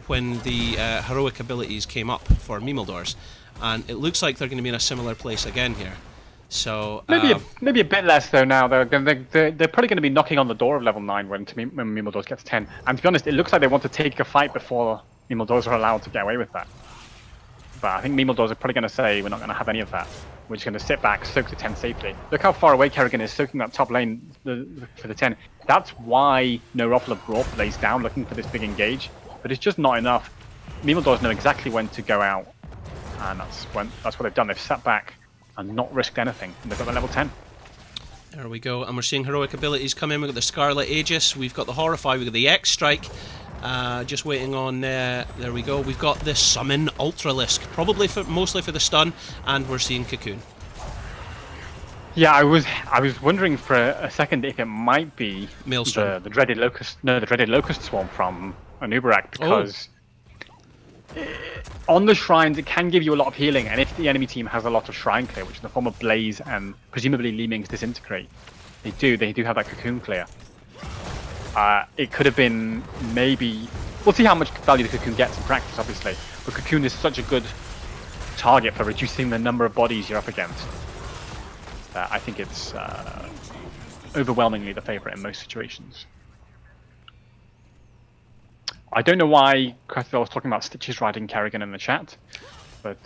when the heroic abilities came up for Memeldors. And it looks like they're going to be in a similar place again here. So maybe a bit less though. Now they're probably going to be knocking on the door of level 9 when Memeldors gets 10. And to be honest, it looks like they want to take a fight before Memeldors are allowed to get away with that. But I think Memeldors are probably going to say we're not going to have any of that. We're just going to sit back, soak the 10 safely. Look how far away Kerrigan is soaking that top lane for the 10. That's why no ROFL have brought Blaze down, looking for this big engage. But it's just not enough. Memeldors know exactly when to go out. And that's what they've done. They've sat back and not risked anything. And they've got the level 10. There we go. And we're seeing heroic abilities come in. We've got the Scarlet Aegis. We've got the Horrify. We've got the X Strike. Just waiting on, there we go. We've got the Summon Ultralisk, probably mostly for the stun, and we're seeing Cocoon. Yeah, I was wondering for a second if it might be Maelstrom. the dreaded locust swarm from Anubarak, because on the shrines it can give you a lot of healing, and if the enemy team has a lot of shrine clear, which is the form of Blaze and presumably Li Ming's Disintegrate, they do have that Cocoon clear. It could have been maybe... We'll see how much value the Cocoon gets in practice, obviously. But Cocoon is such a good target for reducing the number of bodies you're up against. I think it's overwhelmingly the favourite in most situations. I don't know why Crethel was talking about Stitches riding Kerrigan in the chat, but...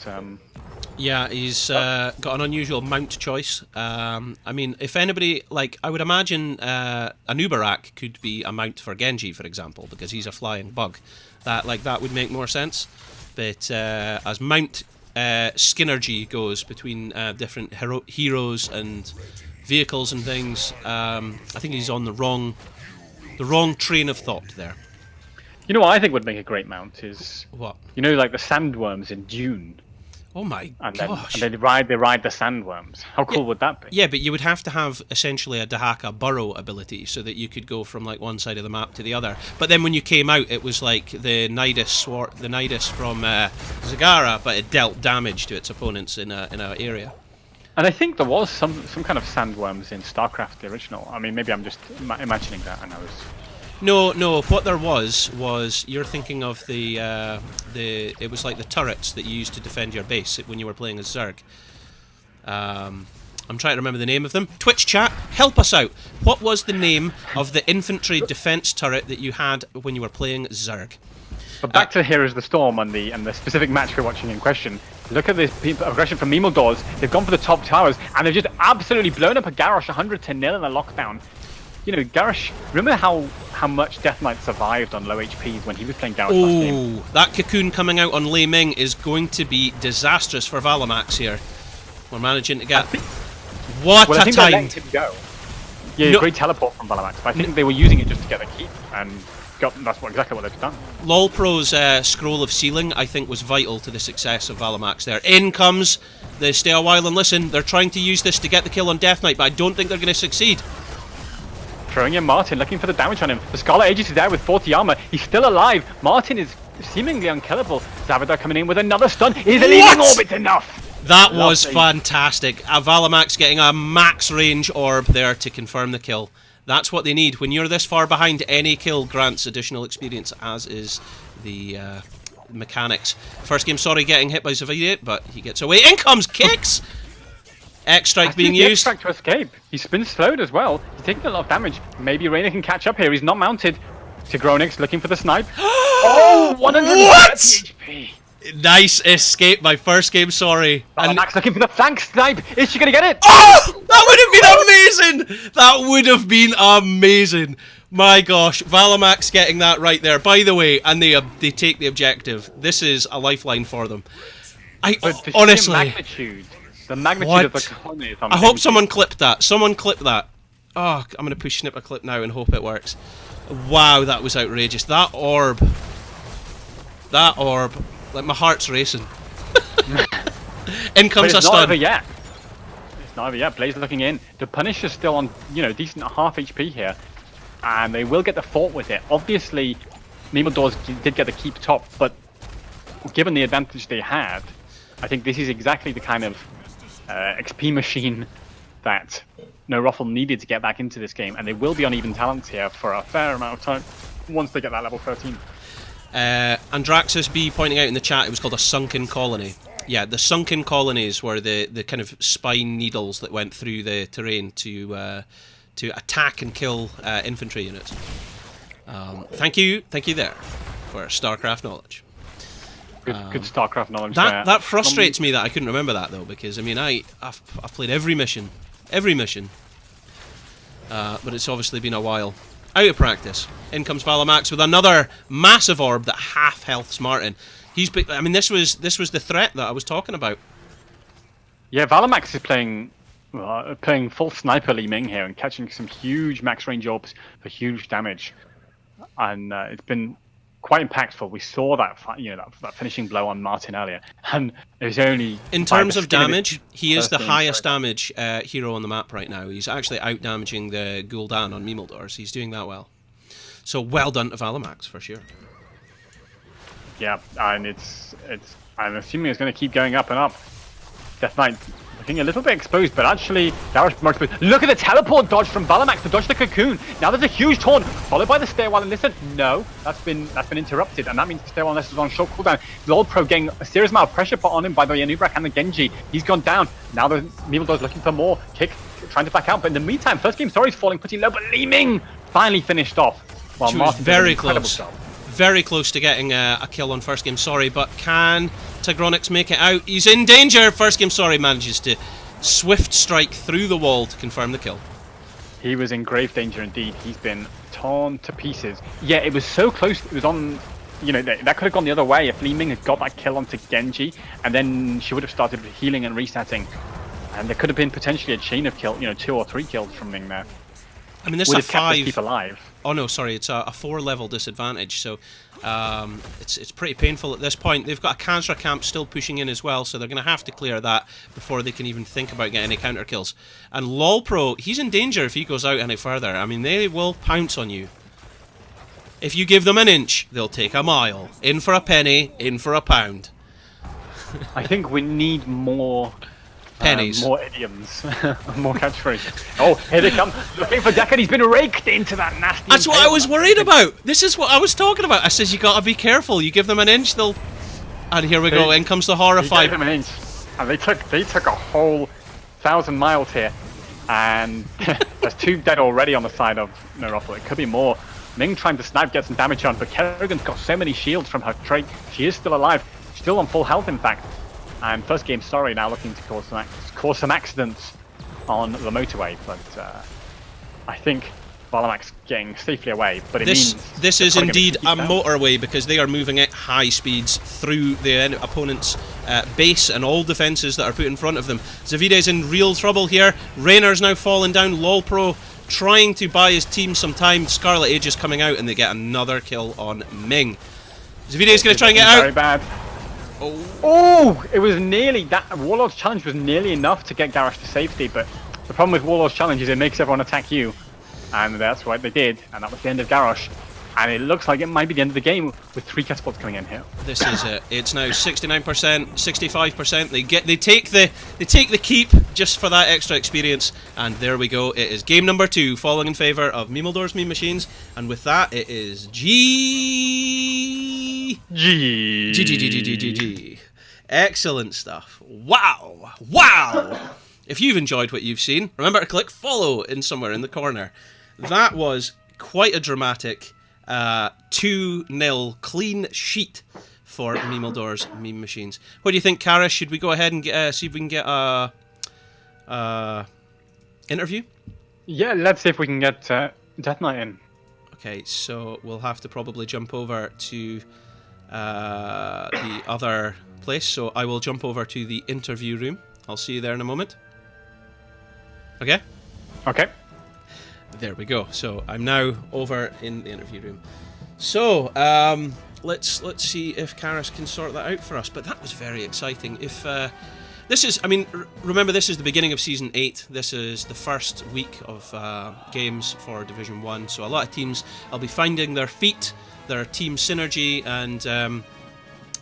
Yeah, he's got an unusual mount choice. I mean, if anybody, like, I would imagine Anubarak could be a mount for Genji, for example, because he's a flying bug. That would make more sense. But as mount synergy goes between different heroes and vehicles and things, I think he's on the wrong train of thought there. You know what I think would make a great mount is... What? You know, like the sandworms in Dune. Oh my gosh. And they ride the sandworms. How cool would that be? Yeah, but you would have to have essentially a Dahaka burrow ability so that you could go from like one side of the map to the other. But then when you came out, it was like the Nidus from Zagara, but it dealt damage to its opponents in an area. And I think there was some kind of sandworms in StarCraft, the original. I mean, maybe I'm just imagining that, and I was... No. What there was you're thinking of it was like the turrets that you used to defend your base when you were playing as Zerg. I'm trying to remember the name of them. Twitch chat, help us out. What was the name of the infantry defense turret that you had when you were playing Zerg? But back to Heroes of the Storm and the specific match we're watching in question. Look at this aggression from Memeldors. They've gone for the top towers, and they've just absolutely blown up a Garrosh 100-0 in a lockdown. You know, Garrosh, remember how much Death Knight survived on low HPs when he was playing Garrosh last game? Oh, that Cocoon coming out on Li Ming is going to be disastrous for Valamax here. We're managing to get... What a time! I think they let him go. Yeah, great teleport from Valamax, but I think they were using it just to get the keep, and that's exactly what they've done. LolPro's Scroll of Sealing, I think, was vital to the success of Valamax there. In comes the Stay a While and Listen. They're trying to use this to get the kill on Death Knight, but I don't think they're going to succeed. Throwing in Martin, looking for the damage on him. The Scarlet Aegis is there with 40 armor. He's still alive. Martin is seemingly unkillable. Zavadar coming in with another stun. Is the leaving orbit enough? That was fantastic. Valamax getting a max range orb there to confirm the kill. That's what they need. When you're this far behind, any kill grants additional experience, as is the mechanics. First game, sorry, getting hit by Zavadiet, but he gets away. In comes Kicks! X-Strike being used. X-Strike to escape. He's been slowed as well. He's taking a lot of damage. Maybe Reyna can catch up here. He's not mounted. Tigronix looking for the snipe. Oh, 130 HP. Nice escape. My first game, sorry. And Max looking for the flank snipe. Is she going to get it? Oh, that would have been amazing. That would have been amazing. My gosh, Valamax getting that right there. By the way, and they take the objective. This is a lifeline for them. Honestly. The magnitude of the colony is I hope someone clipped that. Someone clipped that. Oh, I'm going to push snip a clip now and hope it works. Wow, that was outrageous. That orb. Like, my heart's racing. In comes a stun. It's not over yet. It's not over yet. Blaze looking in. The Punisher's still on, decent half HP here. And they will get the fort with it. Obviously, Memeldors did get the keep top, but given the advantage they had, I think this is exactly the kind of XP machine that no ROFL needed to get back into this game, and they will be on even talents here for a fair amount of time once they get that level 13. Andraxis B pointing out in the chat, it was called a sunken colony. Yeah, the sunken colonies were the kind of spine needles that went through the terrain to attack and kill infantry units. Thank you there for StarCraft knowledge. Good StarCraft knowledge that there. that frustrates me that I couldn't remember that though, because I mean I've played every mission, but it's obviously been a while. Out of practice. In comes Valamax with another massive orb that half healths Martin. I mean, this was the threat that I was talking about. Yeah, Valamax is playing full sniper Li Ming here and catching some huge max range orbs for huge damage, and it's been quite impactful. We saw that that finishing blow on Martin earlier, and it was only in terms of damage, he is the highest damage hero on the map right now. He's actually out damaging the Gul'dan on Memeldors. He's doing that well. So well done to Valamax for sure. Yeah, and I'm assuming it's going to keep going up and up. Death Knight looking a little bit exposed, but actually Garrosh more exposed. Look at the teleport dodge from Valamax to dodge the cocoon. Now there's a huge taunt, followed by the stairwell enlisted. No, that's been interrupted, and that means the stairwell enlisted is on short cooldown. Lord Pro getting a serious amount of pressure put on him by the Yanubrak and the Genji. He's gone down. Now the Memeldors looking for more. Kick, trying to back out, but in the meantime, first game story is falling pretty low, but Li Ming finally finished off. While Martin very close. Very close to getting a kill on first game sorry, but can Tigronix make it out? He's in danger. First game sorry manages to swift strike through the wall to confirm the kill. He was in grave danger indeed. He's been torn to pieces. Yeah, it was so close. It was on, that could have gone the other way if Li Ming had got that kill onto Genji, and then she would have started healing and resetting, and there could have been potentially a chain of kill, 2 or 3 kills from Ming there. I mean, this is a 5. Keep alive. Oh no, sorry, it's a 4-level disadvantage, so it's pretty painful at this point. They've got a Khazra camp still pushing in as well, so they're going to have to clear that before they can even think about getting any counter kills. And LOLpro, he's in danger if he goes out any further. I mean, they will pounce on you. If you give them an inch, they'll take a mile. In for a penny, in for a pound. I think we need more pennies. More idioms. More catchphrases. Oh, here they come. Looking for Deckard. He's been raked into that nasty... That's what I was worried about. This is what I was talking about. I says, you gotta be careful. You give them an inch, they'll... And here we go. In comes the horrified... He gave them an inch. And they took a whole 1,000 miles here. And there's 2 dead already on the side of ROFL. It could be more. Ming trying to snipe, get some damage on, but Kerrigan's got so many shields from her trait. She is still alive. Still on full health, in fact. And first game, sorry, now looking to cause some accidents on the motorway, but I think Valamax getting safely away. But this is indeed a motorway, because they are moving at high speeds through the opponent's base and all defences that are put in front of them. Zavide's in real trouble here. Raynor's now fallen down. LOLpro trying to buy his team some time. Scarlet Age is coming out, and they get another kill on Ming. Zavide's going to try and get out. Very bad. Oh, it was nearly that. Warlord's challenge was nearly enough to get Garrosh to safety, but the problem with Warlord's challenge is it makes everyone attack you, and that's what they did, and that was the end of Garrosh. And it looks like it might be the end of the game with 3 catapults coming in here. This is it. It's now 69%, 65%. They take the keep just for that extra experience, and there we go. It is game number 2, falling in favour of Memeldors Meme Machines, and with that, it is G. Excellent stuff. Wow. If you've enjoyed what you've seen, remember to click follow in somewhere in the corner. That was quite a dramatic 2-0 clean sheet for Memeldors Meme Machines. What do you think, Kara? Should we go ahead and see if we can get a interview? Yeah, let's see if we can get Death Knight in. Okay, so we'll have to probably jump over to the other place. So I will jump over to the interview room. I'll see you there in a moment. Okay? Okay. There we go. So I'm now over in the interview room. So let's see if Karis can sort that out for us. But that was very exciting. If this is, I mean, remember this is the beginning of season 8. This is the first week of games for Division 1. So a lot of teams will be finding their feet, their team synergy, and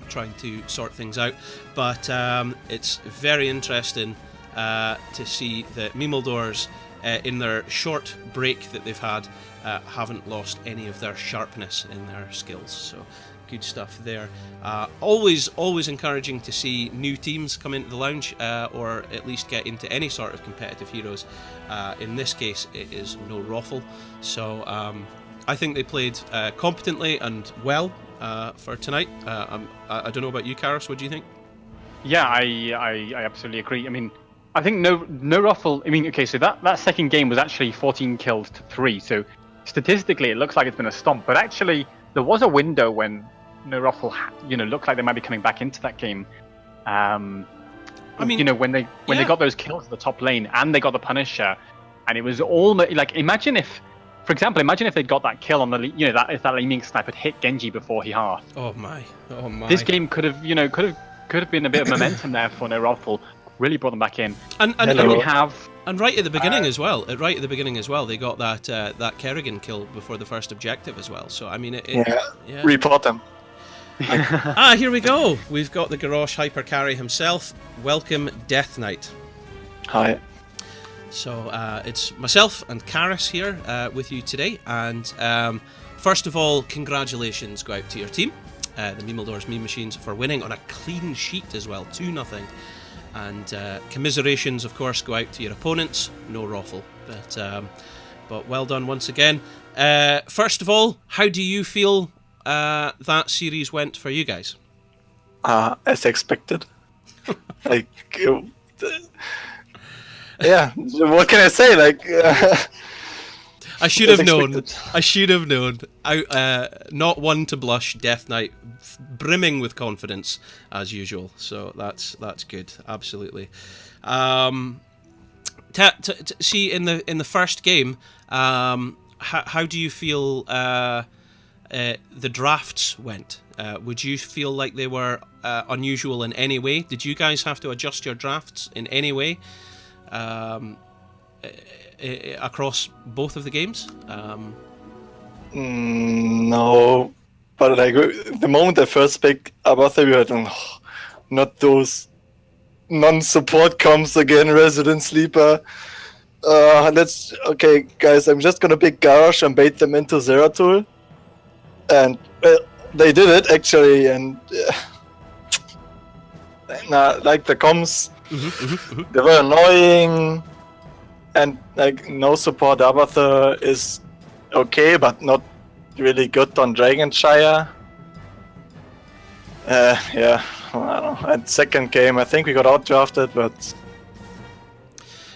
trying to sort things out. But it's very interesting to see that Memeldors, in their short break that they've had, haven't lost any of their sharpness in their skills. So good stuff there. Always encouraging to see new teams come into the lounge, or at least get into any sort of competitive heroes. In this case, it is no ROFL. So I think they played competently and well for tonight. I don't know about you, Karis. What do you think? Yeah, I absolutely agree. I mean, I think no ROFL. I mean, okay, so that second game was actually 14 kills to 3. So statistically, it looks like it's been a stomp. But actually, there was a window when no ROFL, looked like they might be coming back into that game. I mean, when they got those kills at the top lane and they got the Punisher, and it was almost like, imagine if they'd got that kill on the, if that Lee Snipe had hit Genji before he halved. Oh my. This game could have been a bit of momentum there for no ROFL. Really brought them back in. And right at the beginning as well. They got that Kerrigan kill before the first objective as well. So I mean, report them. Here we go. We've got the Garrosh hyper carry himself. Welcome, Death Knight. Hi. So it's myself and Karis here with you today. And first of all, congratulations go out to your team, the Memeldors Meme Machines, for winning on a clean sheet as well, 2-0. And commiserations, of course, go out to your opponents. No ROFL, but well done once again. First of all, how do you feel that series went for you guys? As expected. Yeah, what can I say? I should have known. Not one to blush. Death Knight, brimming with confidence as usual. So that's good. Absolutely. See, in the first game, how do you feel the drafts went? Would you feel like they were unusual in any way? Did you guys have to adjust your drafts in any way? Across both of the games? No, but the moment I first picked Abathur, we had not those non-support comps again, Resident Sleeper. Okay, guys, I'm just gonna pick Garrosh and bait them into Zeratul. And they did it actually, and the comms, they were annoying. And no support Abathur is okay, but not really good on Dragonshire. Yeah, I don't know. At second game, I think we got outdrafted, but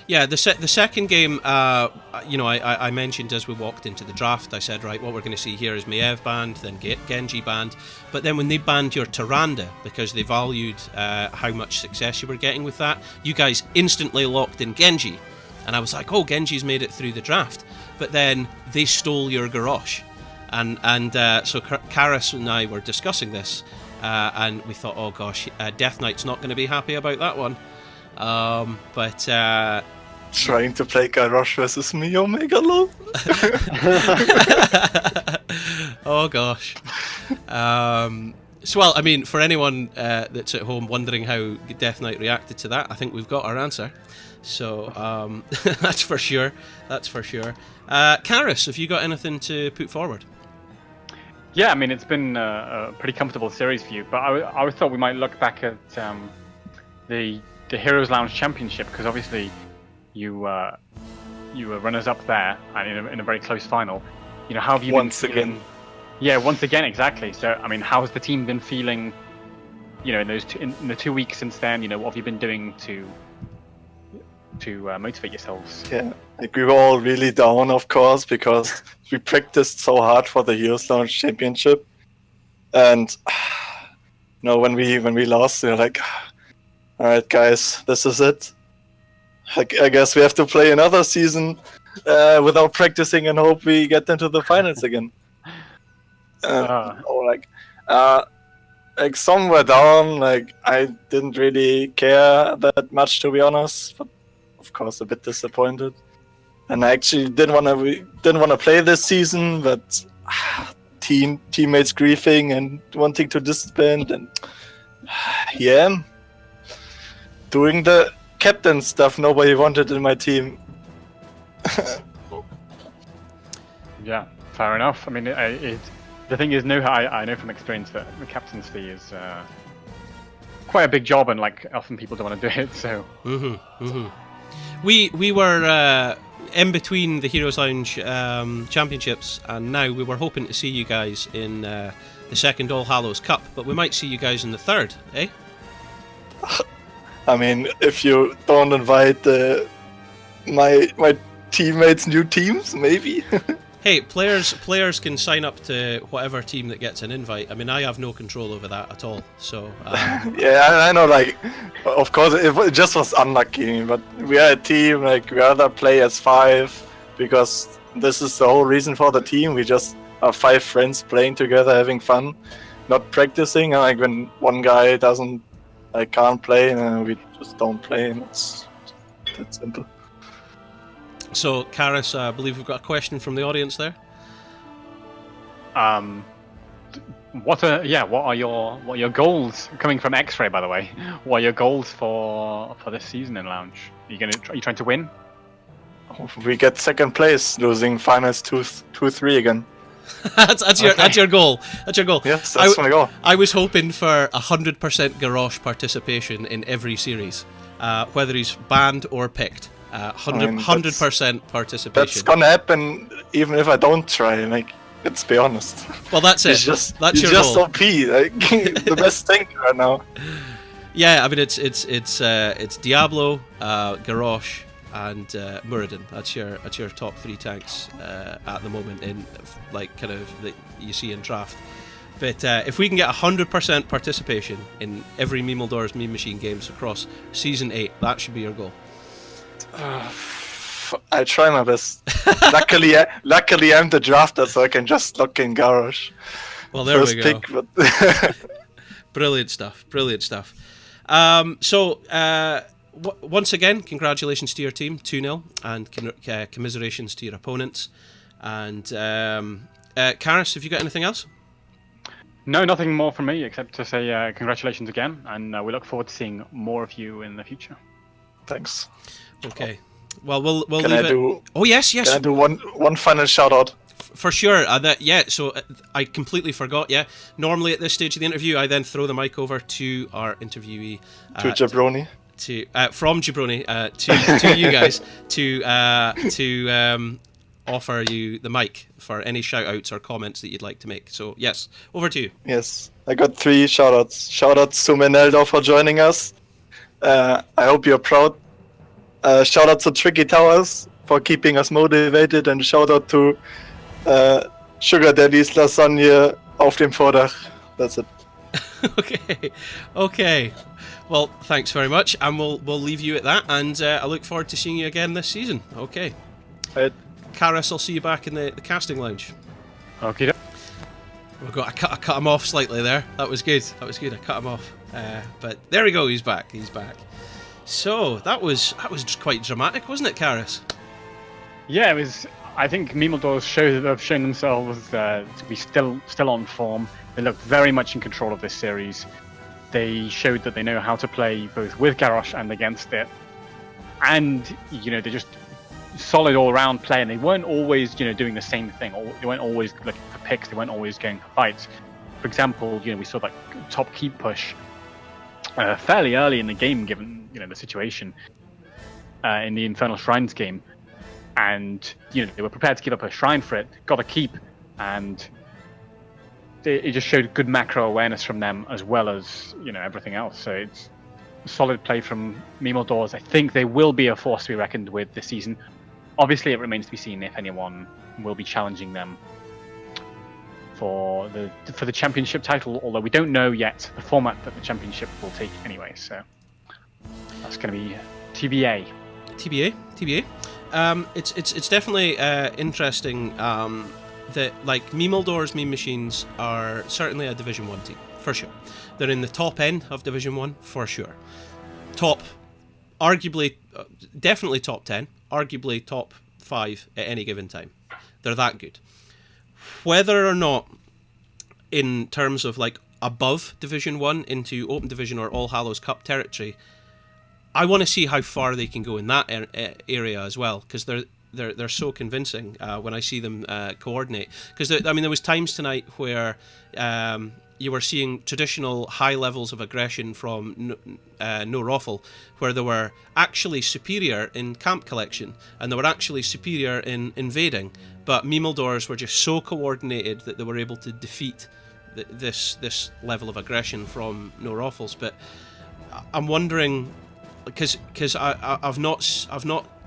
yeah, the second game, I mentioned as we walked into the draft, I said, right, what we're going to see here is Maev banned, then Genji banned, but then when they banned your Tyrande because they valued how much success you were getting with that, you guys instantly locked in Genji. And I was like, oh, Genji's made it through the draft. But then they stole your Garrosh. And so Karis and I were discussing this. And we thought, oh, gosh, Death Knight's not going to be happy about that one. Trying to play Garrosh versus me, Omega lol. Oh, gosh. So, well, I mean, for anyone that's at home wondering how Death Knight reacted to that, I think we've got our answer. So that's for sure. Karis, have you got anything to put forward? Yeah, I mean, it's been a pretty comfortable series for you, but I thought we might look back at the HeroesLounge Championship, because obviously you were runners-up there and in a very close final. How have you once been feeling? Again? Yeah, once again, exactly. So, I mean, how has the team been feeling? In the 2 weeks since then. What have you been doing to motivate yourselves? Yeah, we were all really down, of course, because we practiced so hard for the HeroesLounge Championship, and when we lost, we were like, all right, guys, this is it. I guess we have to play another season without practicing and hope we get into the finals again. Some were down. I didn't really care that much, to be honest, but of course a bit disappointed. And I actually didn't want to play this season, but teammates grieving and wanting to disband, and doing the captain stuff nobody wanted in my team. Yeah, fair enough. I mean, the thing is, I know from experience that the captaincy is quite a big job, and often people don't want to do it. So. We were in between the HeroesLounge championships, and now we were hoping to see you guys in the second All Hallows Cup, but we might see you guys in the third, eh? I mean, if you don't invite my teammates' new teams, maybe. Hey, players can sign up to whatever team that gets an invite. I mean, I have no control over that at all. So yeah, I know. Like, of course, it just was unlucky. But we are a team. Like, we rather play as 5 because this is the whole reason for the team. We just are 5 friends playing together, having fun, not practicing. And like when one guy can't play, we just don't play. And it's that simple. So, Karis, I believe we've got a question from the audience there. What are your goals coming from X-Ray? By the way, what are your goals for this season in Lounge? Are you trying to win? We get second place, losing finals 2-3 again. that's your goal. That's your goal. Yes, that's my goal. I was hoping for 100% Garrosh participation in every series, whether he's banned or picked. 100% participation. That's gonna happen even if I don't try. Like, let's be honest. Well, that's it. That's your just goal. OP. Like, the best thing right now. Yeah, I mean it's Diablo, Garrosh, and Muradin. That's your top 3 tanks at the moment in like kind of that you see in draft. But if we can get 100% participation in every Memeldors Meme Machine games across season 8, that should be your goal. I try my best. Luckily, I'm the drafter, so I can just lock in Garrosh. Well, there First we go. Pick, but Brilliant stuff. Once again, congratulations to your team, 2-0, and commiserations to your opponents. And Karis, have you got anything else? No, nothing more from me except to say congratulations again, and we look forward to seeing more of you in the future. Thanks. Okay. Well, we'll Can leave I it. do? Oh yes. Can I do one final shout out? For sure. So I completely forgot. Yeah. Normally at this stage of the interview, I then throw the mic over to our interviewee, To Jabroni. From Jabroni to you guys to offer you the mic for any shout outs or comments that you'd like to make. So yes, over to you. Yes, I got 3 shout outs. Shout outs to Memeldors for joining us. I hope you're proud. Shout out to Tricky Towers for keeping us motivated, and shout out to Sugar Daddy's Lasagne auf dem Vordach. That's it. Okay. Well, thanks very much, and we'll leave you at that. And I look forward to seeing you again this season. Okay. Right. Karis, I'll see you back in the casting lounge. Okay. I cut him off slightly there. That was good. I cut him off. But there we go. He's back. So that was quite dramatic, wasn't it, Karis? Yeah, it was. I think Memeldors have shown themselves to be still on form. They look very much in control of this series. They showed that they know how to play both with Garrosh and against it, and they're just solid all-around play. And they weren't always doing the same thing. They weren't always looking for picks. They weren't always going for fights. For example, we saw that top keep push fairly early in the game, given the situation in the Infernal Shrines game, and they were prepared to give up a shrine for it, got a keep, and it just showed good macro awareness from them as well as everything else. So it's solid play from Memeldors. I think they will be a force to be reckoned with this season. Obviously, it remains to be seen if anyone will be challenging them for the championship title, although we don't know yet the format that the championship will take anyway, so that's going to be TBA. It's definitely interesting that like Memeldors Meme Machines are certainly a Division 1 team, for sure. They're in the top end of Division 1, for sure. Arguably, definitely top 10, arguably top 5 at any given time. They're that good. Whether or not, in terms of like above Division 1 into Open Division or All Hallows Cup territory, I want to see how far they can go in that area as well, because they're so convincing when I see them coordinate. Because there was times tonight where you were seeing traditional high levels of aggression from no ROFL, where they were actually superior in camp collection and they were actually superior in invading, but Memeldors were just so coordinated that they were able to defeat this level of aggression from no ROFLs. But I'm wondering, because I've not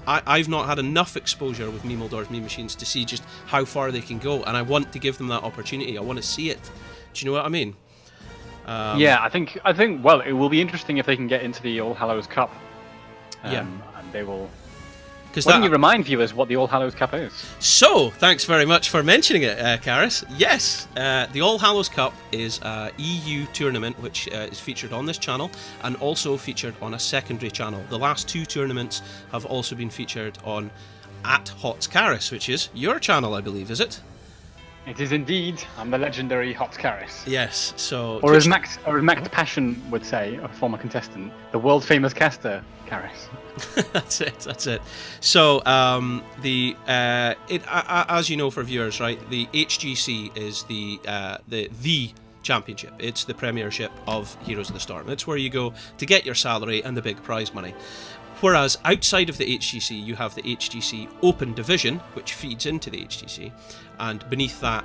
had enough exposure with Memeldors meme machines to see just how far they can go, and I want to give them that opportunity. I want to see it. Do you know what I mean? Yeah, I think. Well, it will be interesting if they can get into the All Hallows Cup. And they will. Why don't you remind viewers what the All Hallows Cup is? So, thanks very much for mentioning it, Karis. Yes, the All Hallows Cup is a EU tournament which is featured on this channel and also featured on a secondary channel. The last 2 tournaments have also been featured on @HotsKaris, which is your channel, I believe, is it? It is indeed. I'm the legendary HotsKaris. Yes, so... Or as Max Passion would say, a former contestant, the world-famous caster, Karis. That's it. So, as you know for viewers, right, the HGC is the championship. It's the premiership of Heroes of the Storm. It's where you go to get your salary and the big prize money. Whereas outside of the HGC, you have the HGC Open Division, which feeds into the HGC, and beneath that,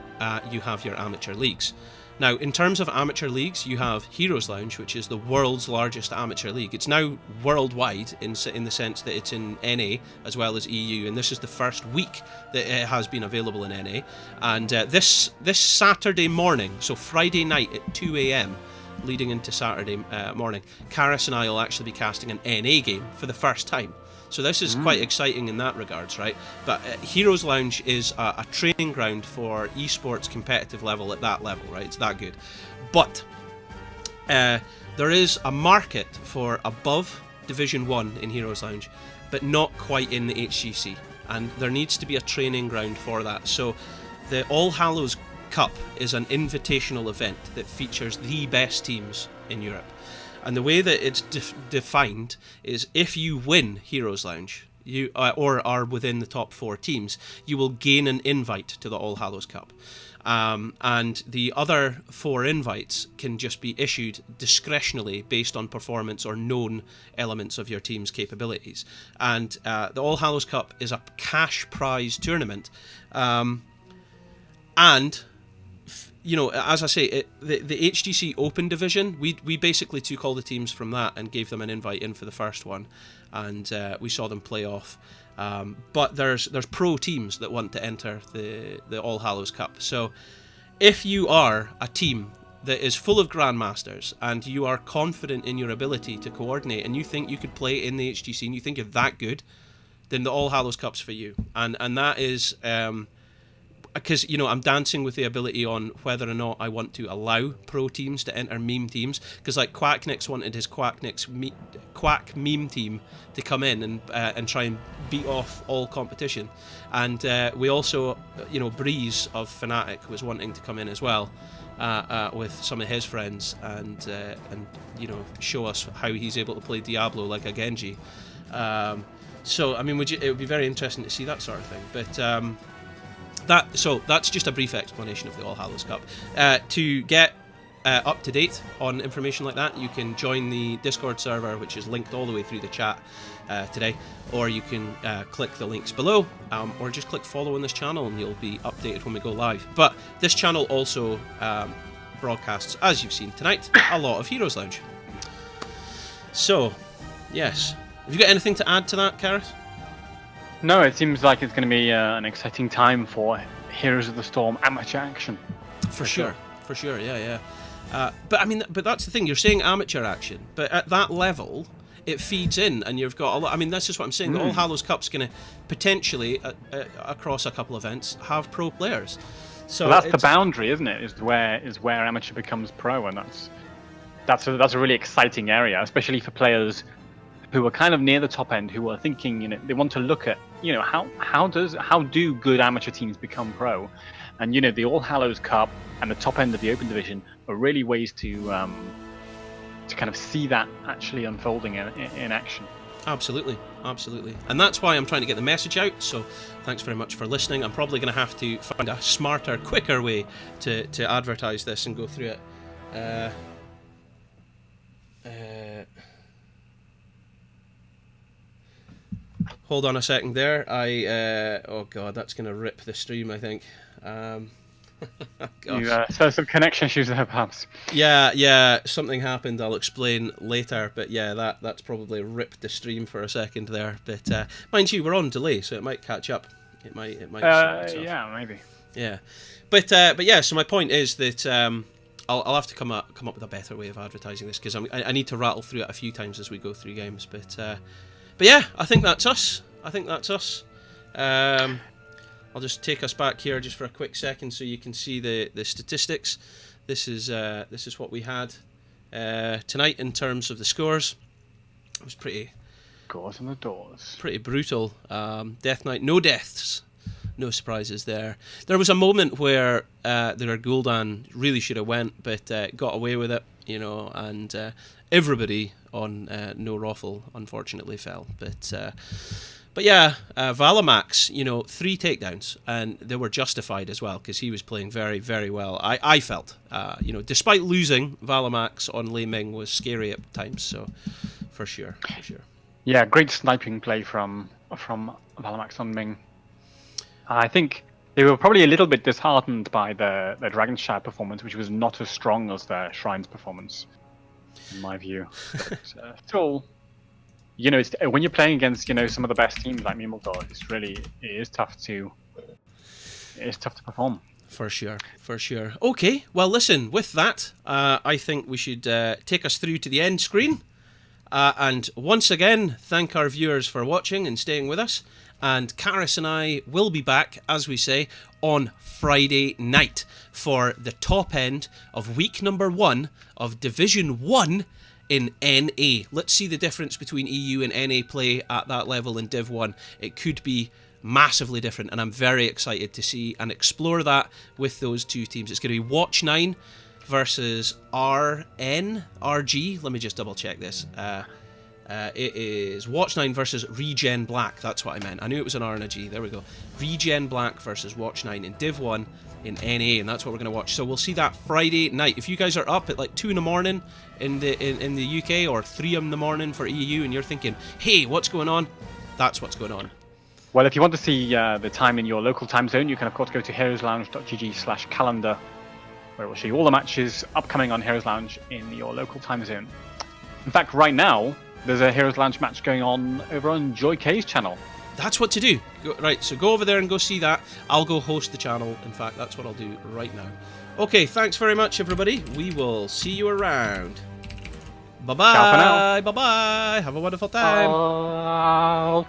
you have your amateur leagues. Now, in terms of amateur leagues, you have HeroesLounge, which is the world's largest amateur league. It's now worldwide in the sense that it's in NA as well as EU, and this is the first week that it has been available in NA. And this Saturday morning, so Friday night at 2 AM, leading into Saturday morning, Karis and I will actually be casting an NA game for the first time. So this is quite exciting in that regards, right? But HeroesLounge is a training ground for esports competitive level at that level, right? It's that good. But there is a market for above Division 1 in HeroesLounge, but not quite in the HGC. And there needs to be a training ground for that. So the All Hallows Cup is an invitational event that features the best teams in Europe. And the way that it's defined is if you win HeroesLounge, you or are within the top 4 teams, you will gain an invite to the All Hallows Cup. And the other 4 invites can just be issued discretionally based on performance or known elements of your team's capabilities. And the All Hallows Cup is a cash prize tournament. And you know, as I say, the HGC Open Division, we basically took all the teams from that and gave them an invite in for the first one, and we saw them play off. But there's pro teams that want to enter the All Hallows Cup. So if you are a team that is full of grandmasters and you are confident in your ability to coordinate and you think you could play in the HGC and you think you're that good, then the All Hallows Cup's for you. And that is... because, you know, I'm dancing with the ability on whether or not I want to allow pro teams to enter meme teams. Because, like, Quacknix wanted his Quack meme team to come in and try and beat off all competition. And we also, you know, Breeze of Fnatic was wanting to come in as well with some of his friends and you know, show us how he's able to play Diablo like a Genji. So, I mean, it would be very interesting to see that sort of thing. But... that's just a brief explanation of the All Hallows Cup. To get up to date on information like that, you can join the Discord server, which is linked all the way through the chat today, or you can click the links below, or just click follow on this channel and you'll be updated when we go live. But this channel also broadcasts, as you've seen tonight, a lot of HeroesLounge. So, yes. Have you got anything to add to that, Karis? No, it seems like it's going to be an exciting time for Heroes of the Storm amateur action. For sure, yeah. But I mean, but that's the thing. You're saying amateur action, but at that level, it feeds in, and you've got a lot. I mean, that's just what I'm saying. The All Hallows Cup's going to potentially, across a couple of events, have pro players. So well, that's the boundary, isn't it? Is where amateur becomes pro, and that's a really exciting area, especially for players who are kind of near the top end, who are thinking, you know, they want to look at, you know, how do good amateur teams become pro, and you know, the All Hallows Cup and the top end of the Open Division are really ways to kind of see that actually unfolding in action. Absolutely, and that's why I'm trying to get the message out. So thanks very much for listening. I'm probably going to have to find a smarter, quicker way to advertise this and go through it. Hold on a second there. Oh god, that's going to rip the stream, I think. So some connection issues there, perhaps. Yeah, something happened. I'll explain later. But yeah, that's probably ripped the stream for a second there. But mind you, we're on delay, so it might catch up. It might. Yeah, maybe. Yeah, but yeah. So my point is that I'll have to come up with a better way of advertising this, because I need to rattle through it a few times as we go through games. But yeah, I think that's us. I'll just take us back here just for a quick second so you can see the statistics. This is what we had tonight in terms of the scores. It was pretty. Scores on the doors. Pretty brutal. Death Knight, no deaths. No surprises there. There was a moment where their Gul'dan really should have went, but got away with it, and everybody on no ROFL unfortunately fell. But yeah, Valamax, 3 takedowns, and they were justified as well, because he was playing very, very well. I felt, despite losing, Valamax on Lei Ming was scary at times, so for sure. Yeah, great sniping play from Valamax on Ming. I think they were probably a little bit disheartened by the Dragonshire performance, which was not as strong as their Shrine's performance, in my view. But still, it's when you're playing against some of the best teams like Memeldors, it is tough to perform. For sure. Okay, well listen, with that, I think we should take us through to the end screen. And once again, thank our viewers for watching and staying with us. And Karis and I will be back, as we say, on Friday night for the top end of week number 1 of Division 1 in NA. Let's see the difference between EU and NA play at that level in Div 1. It could be massively different, and I'm very excited to see and explore that with those two teams. It's going to be Watch 9 versus RG. Let me just double check this. It is Watch 9 versus Regen Black. That's what I meant. I knew it was an R and a G. There we go. Regen Black versus Watch 9 in Div 1 in NA, and that's what we're going to watch. So we'll see that Friday night. If you guys are up at like 2 in the morning in the UK, or 3 in the morning for EU, and you're thinking, hey, what's going on? That's what's going on. Well, if you want to see the time in your local time zone, you can of course go to heroeslounge.gg/calendar, where it will show you all the matches upcoming on Heroes Lounge in your local time zone. In fact, right now, there's a Heroes Lounge match going on over on Joy K's channel. That's what to do. Right, so go over there and go see that. I'll go host the channel. In fact, that's what I'll do right now. Okay, thanks very much, everybody. We will see you around. Bye-bye. Ciao for now. Bye-bye. Have a wonderful time.